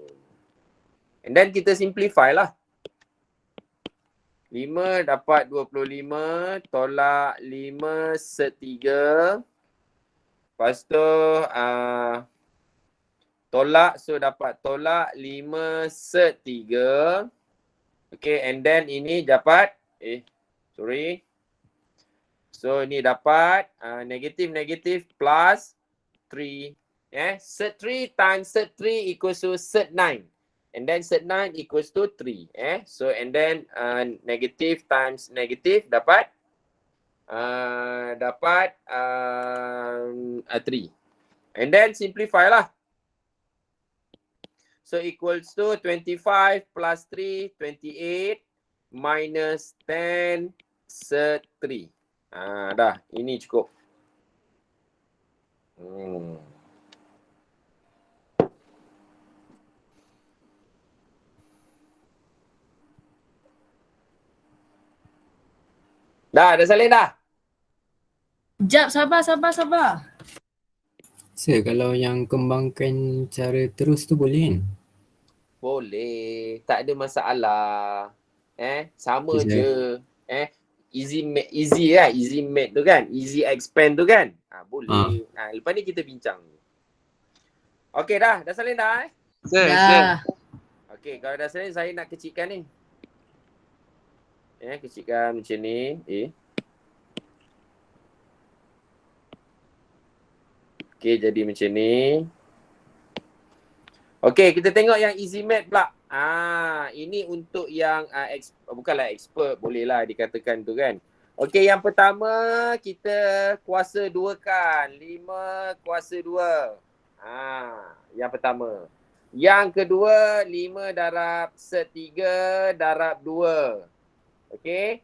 And then kita simplify lah. 5 dapat 25 tolak 5 set 3. Lepas tu tolak, so dapat tolak 5 set 3. And then ini dapat so ini dapat negatif plus 3. Set 3 times set 3 equals to set 9. And then set 9 equals to 3. So and then negative times negative dapat 3. And then simplify lah. So equals to 25 plus 3, 28 minus 10 set 3. Dah, ini cukup. Dah salin dah. Jap, sabar. Sir, kalau yang kembangkan cara terus tu boleh kan? Boleh, tak ada masalah. Sama Okay, sir. je. Easy kan? Easy mate tu kan? Easy expand tu kan? Boleh. Lepas ni kita bincang. Okey dah salin dah Sir, Dah. Okey, kalau dah salin saya nak kecilkan ni. Kecilkan macam ni. Okey, jadi macam ni. Okey, kita tengok yang easy math pula. Ini untuk yang bukanlah expert, bolehlah dikatakan tu kan. Okey, yang pertama kita kuasa 2 kan. 5 kuasa 2. Yang pertama. Yang kedua 5 darab set 3 darab 2. Okey.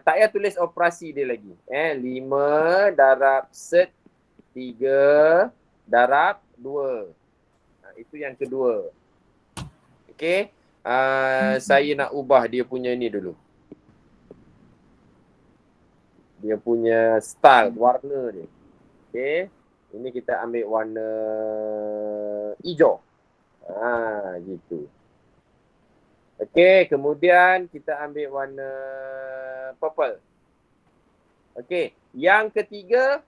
Tak payah tulis operasi dia lagi. 5 darab set 3 darab 2. Itu yang kedua. Okey. Saya nak ubah dia punya ni dulu. Dia punya style, warna dia. Okey. Ini kita ambil warna hijau. Gitu. Okey, kemudian kita ambil warna purple. Okey, yang ketiga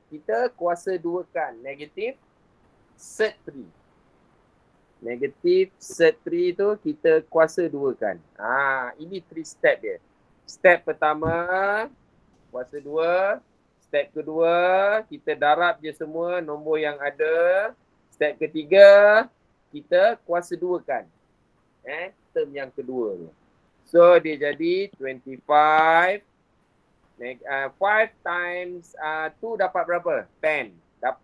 kita kuasa 2 kan, negatif set 3. Negatif set 3 tu kita kuasa 2 kan. Ini 3 step dia. Step pertama kuasa 2. Step kedua kita darab je semua nombor yang ada. Step ketiga kita kuasa 2 kan. Term yang kedua tu. So dia jadi 25. 5 times 2 dapat berapa? 10.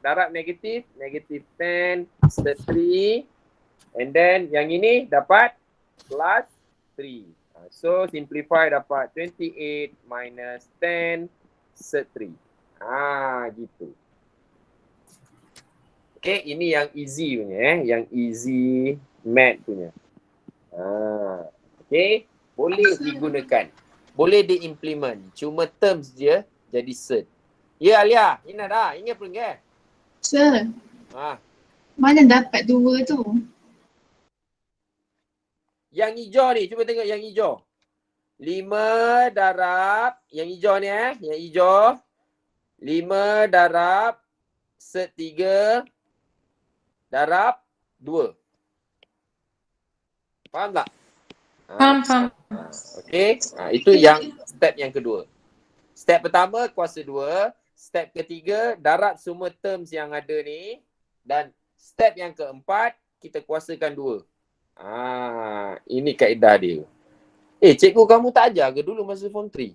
Darab negatif 10 set 3. And then yang ini dapat plus 3. So simplify dapat 28 minus 10 set 3. Gitu. Okay, ini yang easy punya yang easy math punya. Okay, boleh digunakan. Boleh diimplement. Cuma terms je jadi set. Ya Alia, ingat dah. Ingat pun ke? Sir, mana dapat 2 tu? Yang hijau ni, cuba tengok yang hijau. 5 darab, yang hijau ni yang hijau. 5 darab set 3 darab 2. Faham tak? Faham. Okey. Itu yang step yang kedua. Step pertama kuasa 2. Step ketiga darab semua terms yang ada ni. Dan step yang keempat kita kuasakan 2. Ini kaedah dia. Cikgu kamu tak ajar ke dulu masa form 3?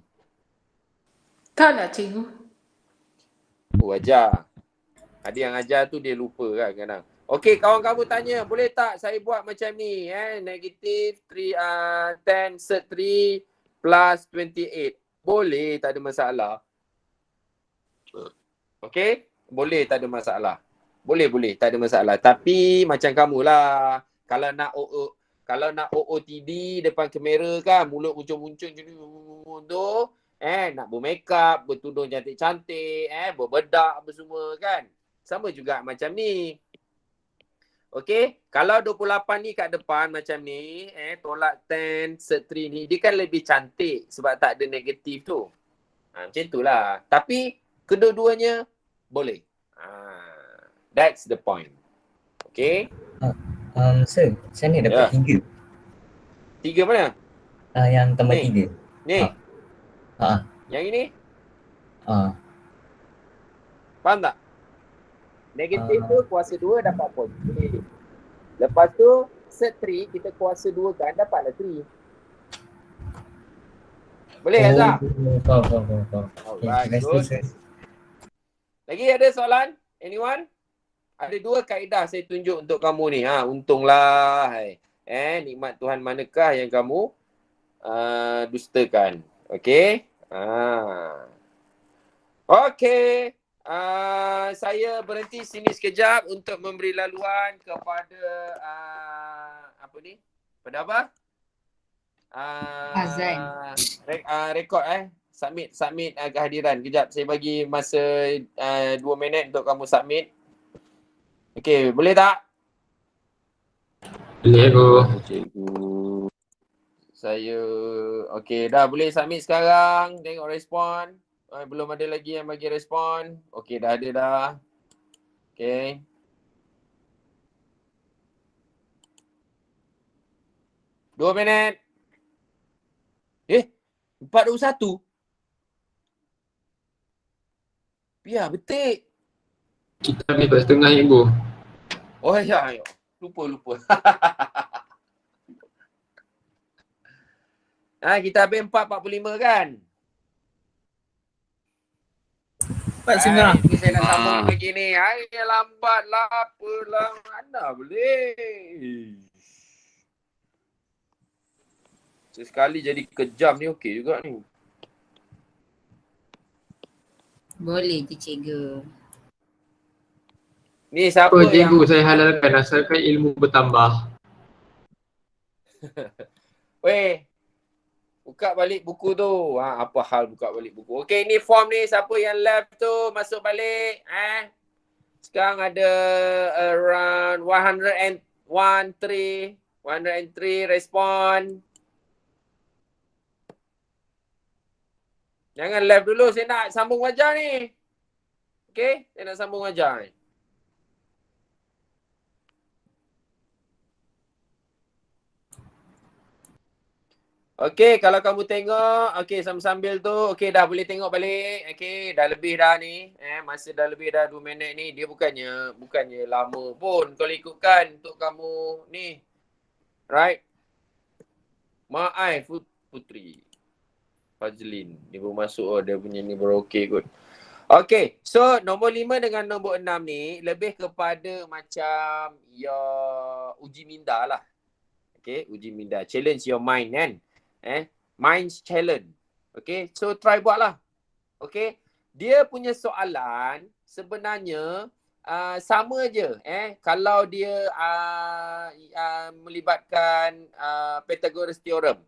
Tak lah cikgu. Ajar. Ada yang ajar tu dia lupa kan kadang. Okey, kawan kamu tanya, boleh tak saya buat macam ni negatif 10 set 3 plus 28. Boleh, tak ada masalah. Okey? Boleh, tak ada masalah. Boleh, tak ada masalah. Tapi macam kamulah. Kalau nak OOTD depan kamera kan, mulut muncung-muncung tu, nak bermakeup, bertudung cantik-cantik, berbedak apa semua kan. Sama juga macam ni. Okey, kalau 28 ni kat depan macam ni, tolak 10 set 3 ni, dia kan lebih cantik sebab tak ada negatif tu. Macam itulah. Tapi kedua-duanya boleh. That's the point. Okey. Sir, macam ni dapat 3. 3 mana? Yang tambah Ni. 3. Ni. Yang ini? Faham tak? Negatif tu kuasa 2 dapat positif. Lepas tu set 3 kita kuasa 2 kan dapatlah 3. Boleh Azhar? Faham. Alright, good. Lagi ada soalan? Anyone? Ada 2 kaedah saya tunjuk untuk kamu ni. Untunglah. Nikmat Tuhan manakah yang kamu dustakan. Okey? Okey. Saya berhenti sini sekejap untuk memberi laluan kepada apa ni? Pada apa? Azan. Rekod Submit kehadiran. Kejap, saya bagi masa 2 minit untuk kamu submit. Okey, boleh tak? Boleh aku. Cikgu. Saya okey, dah boleh submit sekarang. Tengok respon. Belum ada lagi yang bagi respon. Okey, dah ada dah. Okey. Dua minit. 4:21. Biar betik. Kita ambil kat setengah cikgu. Oh ya. Lupa. Kita habis 4:45 kan? 4:30. Ni saya nak sambung lagi ni. Hai, lambat lah apalah. Mana boleh. Sesekali jadi kejam ni okey juga ni. Boleh tu cikgu. Ni siapa Oh yang cikgu, saya halalkan asalkan ilmu bertambah. weh, buka balik buku tu. Apa hal buka balik buku? Okey, ni form ni siapa yang left tu masuk balik. Sekarang ada around 103 respon. Jangan left dulu, saya nak sambung wajah ni. Okey, saya nak sambung wajah ni. Okey, kalau kamu tengok, okey sambil-sambil tu, okey dah boleh tengok balik. Okey, dah lebih dah ni. Masa dah lebih dah 2 minit ni. Dia bukannya lama pun kalau ikutkan untuk kamu ni. Right? Ma'ai Putri. Fazlin. Dia baru masuk, dia punya ni baru okey kot. Okay, so nombor 5 dengan nombor 6 ni lebih kepada macam uji minda lah. Okay, uji minda. Challenge your mind kan. Mind challenge. Okay, so try buat lah. Okay, dia punya soalan sebenarnya sama je. Kalau dia melibatkan Pythagoras theorem.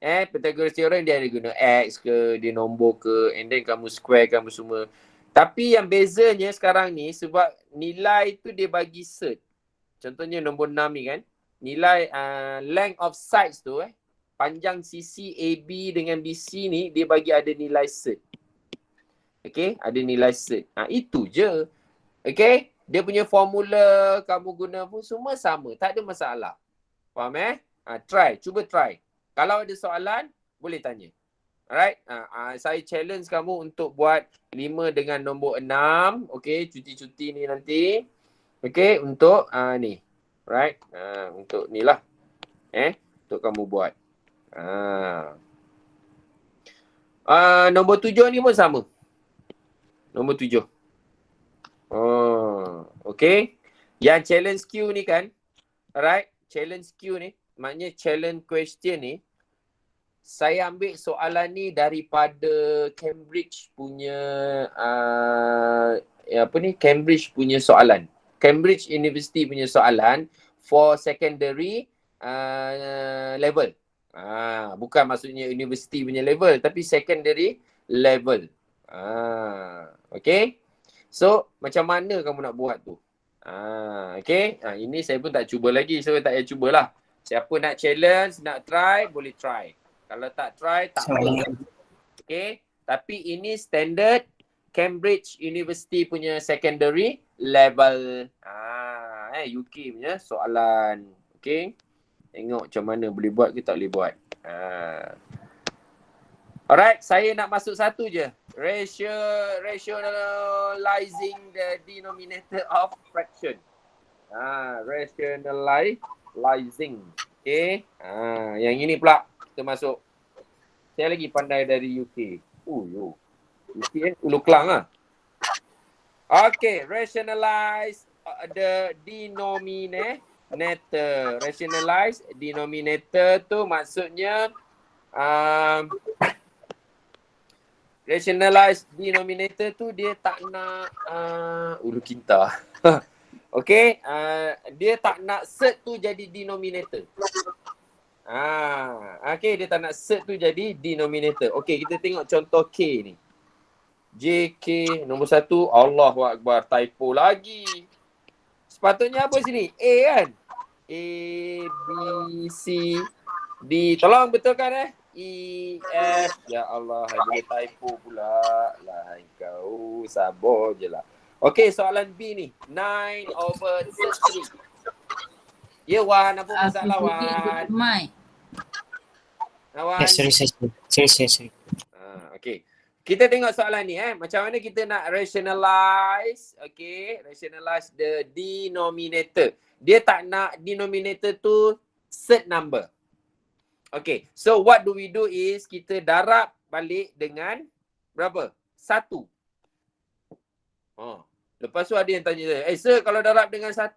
Pythagoras theorem dia ada guna X ke, dia nombor ke, and then kamu square kamu semua. Tapi yang bezanya sekarang ni sebab nilai tu dia bagi cert. Contohnya nombor 6 ni kan. Nilai length of sides tu panjang sisi AB dengan BC ni dia bagi ada nilai cert. Okay, ada nilai cert. Itu je. Okay, dia punya formula kamu guna pun semua sama. Tak ada masalah. Faham cuba try. Kalau ada soalan, boleh tanya. Alright? Saya challenge kamu untuk buat 5 dengan nombor 6. Okay, cuti-cuti ni nanti. Okay, untuk ni. Right? Untuk ni lah. Untuk kamu buat. Nombor 7 ni pun sama. Nombor 7. Okay. Yang challenge Q ni kan. Alright? Challenge Q ni. Maknanya challenge question ni. Saya ambil soalan ni daripada Cambridge punya Cambridge punya soalan. Cambridge University punya soalan for secondary level. Bukan maksudnya university punya level tapi secondary level. Okay. So macam mana kamu nak buat tu? Okay. Ini saya pun tak cuba lagi. So tak payah cubalah. Siapa nak challenge, nak try, boleh try. Kalau tak try, tak apa. Okay. Tapi ini standard Cambridge University punya secondary level. UK punya soalan. Okay. Tengok macam mana boleh buat ke tak boleh buat. Alright, saya nak masuk satu je. Rationalizing the denominator of fraction. Rationalizing. Okay. Yang ini pula kita masuk. Saya lagi pandai dari UK. UK Ulu Kelang lah. Okay, rationalize the denominator. Rationalize denominator tu maksudnya rationalize denominator tu dia tak nak ulu kinta. Okay, dia tak nak cert tu jadi denominator. Okay, dia tak nak cert tu jadi denominator. Okay, kita tengok contoh K ni. JK nombor 1, Allahu Akbar, typo lagi. Sepatutnya apa sini? A kan? A, B, C, D. Tolong betulkan E, F. Ya Allah, boleh typo pula. Lah kau, sabar je lah. Okay, soalan B ni. 9/3. Ya Wan, apa masalah Wan? Wan. Sorry. Okay. Kita tengok soalan ni macam mana kita nak rationalize, okay, rationalize the denominator. Dia tak nak denominator tu cert number. Okay, so what do we do is kita darab balik dengan berapa? 1. Lepas tu ada yang tanya saya, sir kalau darab dengan 1,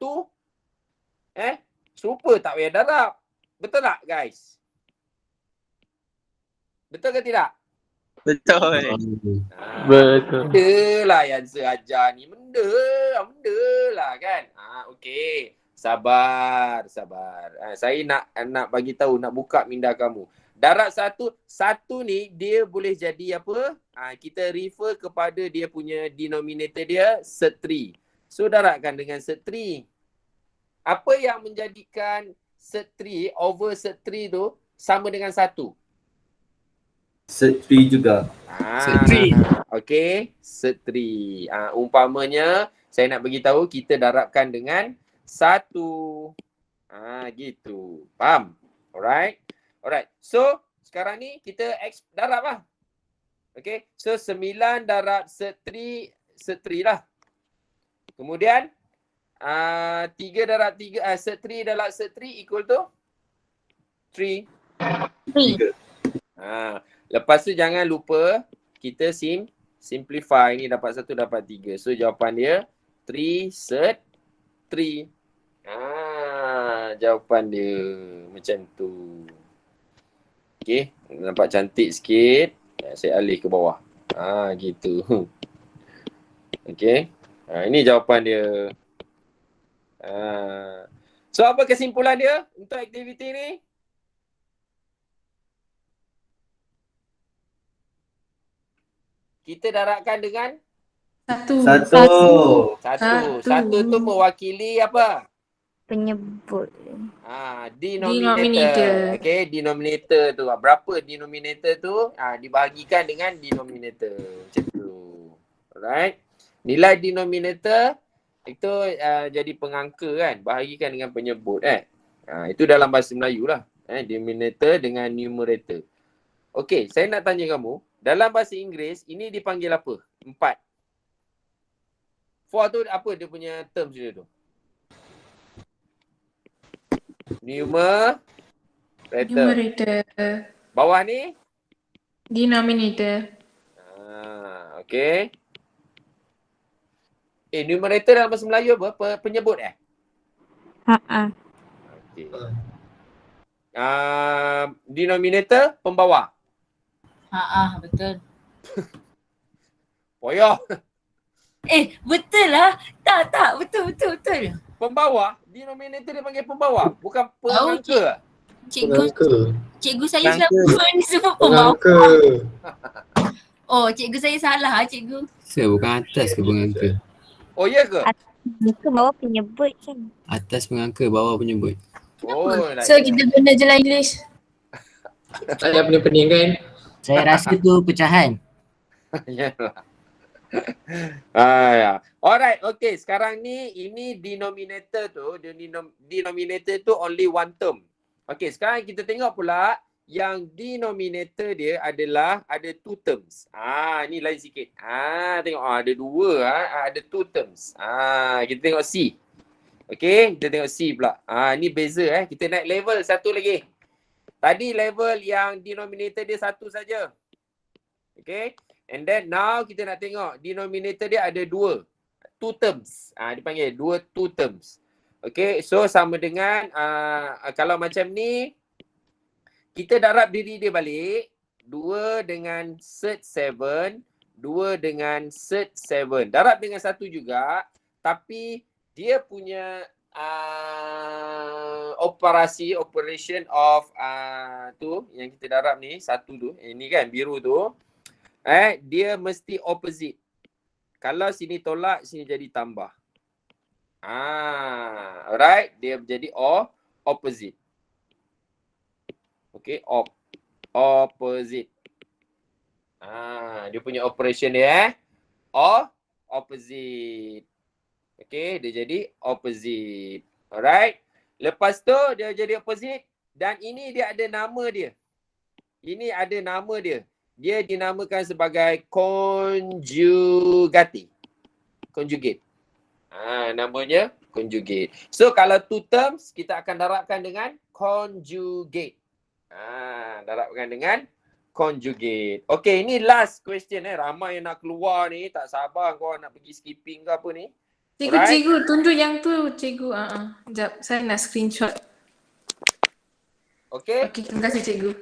super tak payah darab. Betul tak guys? Betul ke tidak? Betul. Betul. Benda lah yang saya ajar ni. Benda lah kan. Okey. Sabar. Saya nak bagi tahu, nak buka minda kamu. Darab 1 ni dia boleh jadi apa? Kita refer kepada dia punya denominator dia cert 3. So darabkan dengan cert 3. Apa yang menjadikan cert 3 over cert 3 tu sama dengan 1? Cert 3 juga. Cert 3. Okey, cert 3. Umpamanya saya nak bagi tahu kita darabkan dengan 1. Gitu. Faham? Alright. So, sekarang ni kita darab lah. Okey. So 9 darab cert 3 lah. Kemudian 3 darab 3 cert 3 darab cert 3 equal to 3. Lepas tu jangan lupa kita simplify. Ni dapat 1 dapat 3. So jawapan dia 3 cert 3. Jawapan dia macam tu. Okey, nampak cantik sikit. Saya alih ke bawah. Gitu. Okey. Ini jawapan dia. So apa kesimpulan dia untuk aktiviti ni? Kita darabkan dengan Satu. Satu tu mewakili apa? Penyebut. Denominator. Okey, denominator tu. Berapa denominator tu? Dibahagikan dengan denominator. Macam tu. Alright. Nilai denominator itu jadi pengangka kan. Bahagikan dengan penyebut itu dalam bahasa Melayu lah. Denominator dengan numerator. Okey, saya nak tanya kamu. Dalam bahasa Inggeris, ini dipanggil apa? 4. 4 tu apa dia punya terms dia tu? Numerator. Bawah ni? Denominator. Okay. Numerator dalam bahasa Melayu apa? Penyebut Okay. Denominator, pembawa. Betul. Poyoh. Betul lah. Tak. Betul. Pembawa? Denominator dia panggil pembawa. Bukan pengangka. Cikgu saya selalu disebut pembawa. Cikgu saya salah cikgu. Saya bukan atas ke pengangka? Oh ya ke? Muka bawah penyebut kan? Atas pengangka, bawah penyebut. So kita guna je lah English. Tak payah pening-pening kan? Saya rasa tu pecahan. Yalah. Ya. Alright, okay. Sekarang ni ini denominator tu, denominator tu only one term. Okay, sekarang kita tengok pula yang denominator dia adalah ada 2 terms. Ni lain sikit. Tengok ada 2 ada 2 terms. Kita tengok C. Okay, kita tengok C pula. Ni beza kita naik level satu lagi. Tadi level yang denominator dia 1 saja. Okay. And then now kita nak tengok denominator dia ada 2 terms. Dipanggil 2 terms. Okay. So sama dengan kalau macam ni kita darab diri dia balik. 2 dengan cert 7. 2 dengan cert 7. Darab dengan 1 juga. Tapi dia punya operation of tu yang kita darab ni, satu tu, ini kan biru tu, dia mesti opposite. Kalau sini tolak, sini jadi tambah. Alright, dia jadi opposite. Okay, opposite. Dia punya operation dia opposite. Okay, dia jadi opposite. Alright. Lepas tu dia jadi opposite dan ini dia ada nama dia. Ini ada nama dia. Dia dinamakan sebagai conjugate. Conjugate. Namanya conjugate. So kalau two terms kita akan darabkan dengan conjugate. Darabkan dengan conjugate. Okay, ini last question Ramai yang nak keluar ni, tak sabar kau nak pergi skipping ke apa ni. Cikgu, tunjuk yang tu cikgu. Sekejap, saya nak screenshot. Okay. Okay, terima kasih cikgu.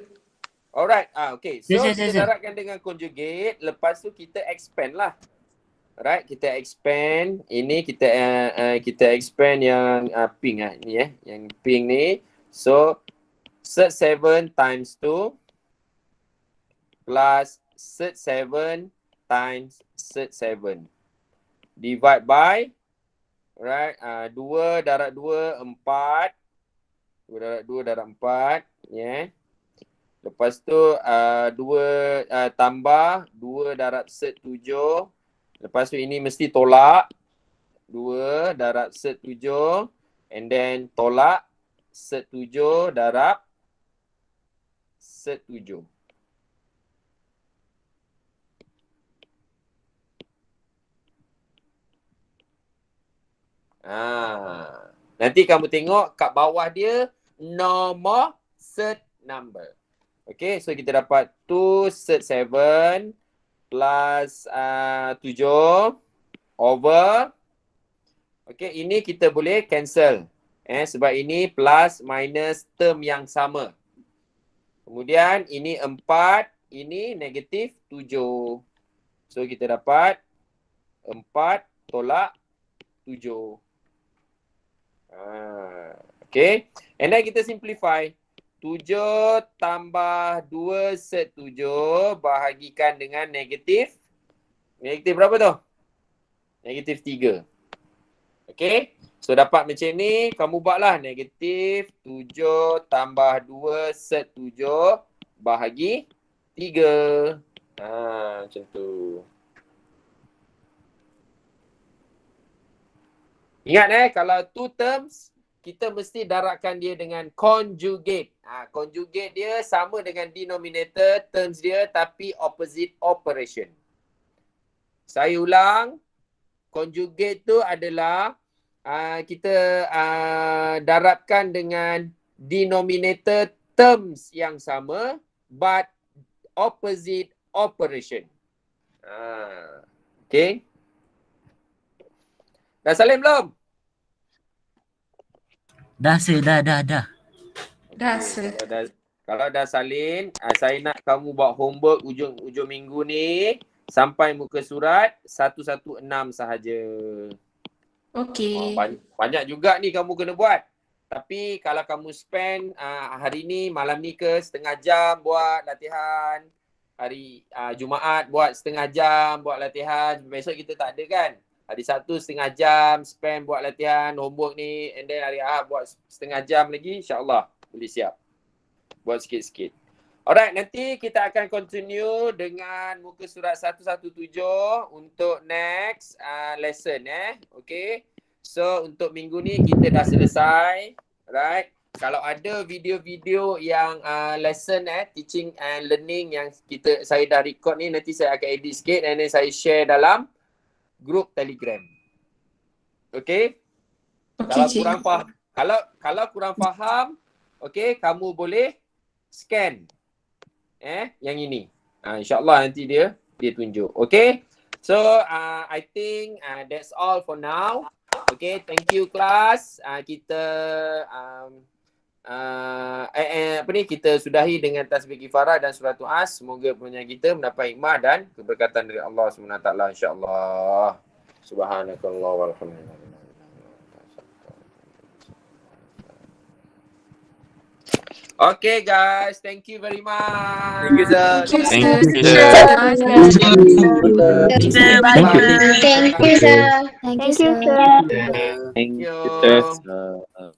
Alright, okay. So Yes. kita darabkan dengan conjugate, lepas tu kita expand lah. Alright, kita expand. Ini kita expand yang pink ni yang pink ni. So set 7 times 2 plus set 7 times set 7 divide by 2 darab 2 4. 2 darab 2 darab 4 Lepas tu 2 tambah 2 darab set 7. Lepas tu ini mesti tolak 2 darab set 7 and then tolak set 7 darab set 7. Nanti kamu tengok kat bawah dia nombor set number. Okay, so kita dapat 2 set 7 plus 7 over. Okay, ini kita boleh cancel. Sebab ini plus minus term yang sama. Kemudian ini 4, ini negatif 7. So kita dapat 4 tolak 7. Okay. And then kita simplify. 7 tambah 2 set 7 bahagikan dengan negatif. Negatif berapa tu? Negatif 3. Okay. So dapat macam ni. Kamu buatlah negatif 7 tambah 2 set 7 bahagi 3. Macam tu. Ingat kalau two terms, kita mesti darabkan dia dengan conjugate. Conjugate dia sama dengan denominator terms dia tapi opposite operation. Saya ulang, conjugate tu adalah kita darabkan dengan denominator terms yang sama but opposite operation. Okay. Dah salin belum? Dah sir, dah. Dah sir. Kalau dah salin, saya nak kamu buat homework ujung minggu ni sampai muka surat 116 sahaja. Okey. Banyak juga ni kamu kena buat. Tapi kalau kamu spend hari ni, malam ni ke setengah jam buat latihan. Hari Jumaat buat setengah jam buat latihan. Besok kita tak ada kan? Hari Sabtu setengah jam spend buat latihan homework ni, and then hari Ahad buat setengah jam lagi, insyaAllah boleh siap. Buat sikit-sikit. Alright, nanti kita akan continue dengan muka surat 117 untuk next lesson Okay. So untuk minggu ni kita dah selesai. Right. Kalau ada video-video yang lesson teaching and learning yang saya dah record ni, nanti saya akan edit sikit and then saya share dalam grup Telegram. Okay? Kalau kurang faham, kalau kurang faham, okay, kamu boleh scan yang ini. InsyaAllah nanti dia tunjuk. Okay? So I think that's all for now. Okay, thank you class. Kita kita sudahi dengan tasbih kifarah dan suratul as. Semoga pendengar kita mendapat hikmah dan keberkatan dari Allah SWT, insya-Allah. Subhanakallah walhamdulillah. Okay guys, thank you very much. Thank you, sir. Thank you, Thank sir. you, sir. Thank you, sir. Thank you, sir. Thank you, sir. Thank you, sir.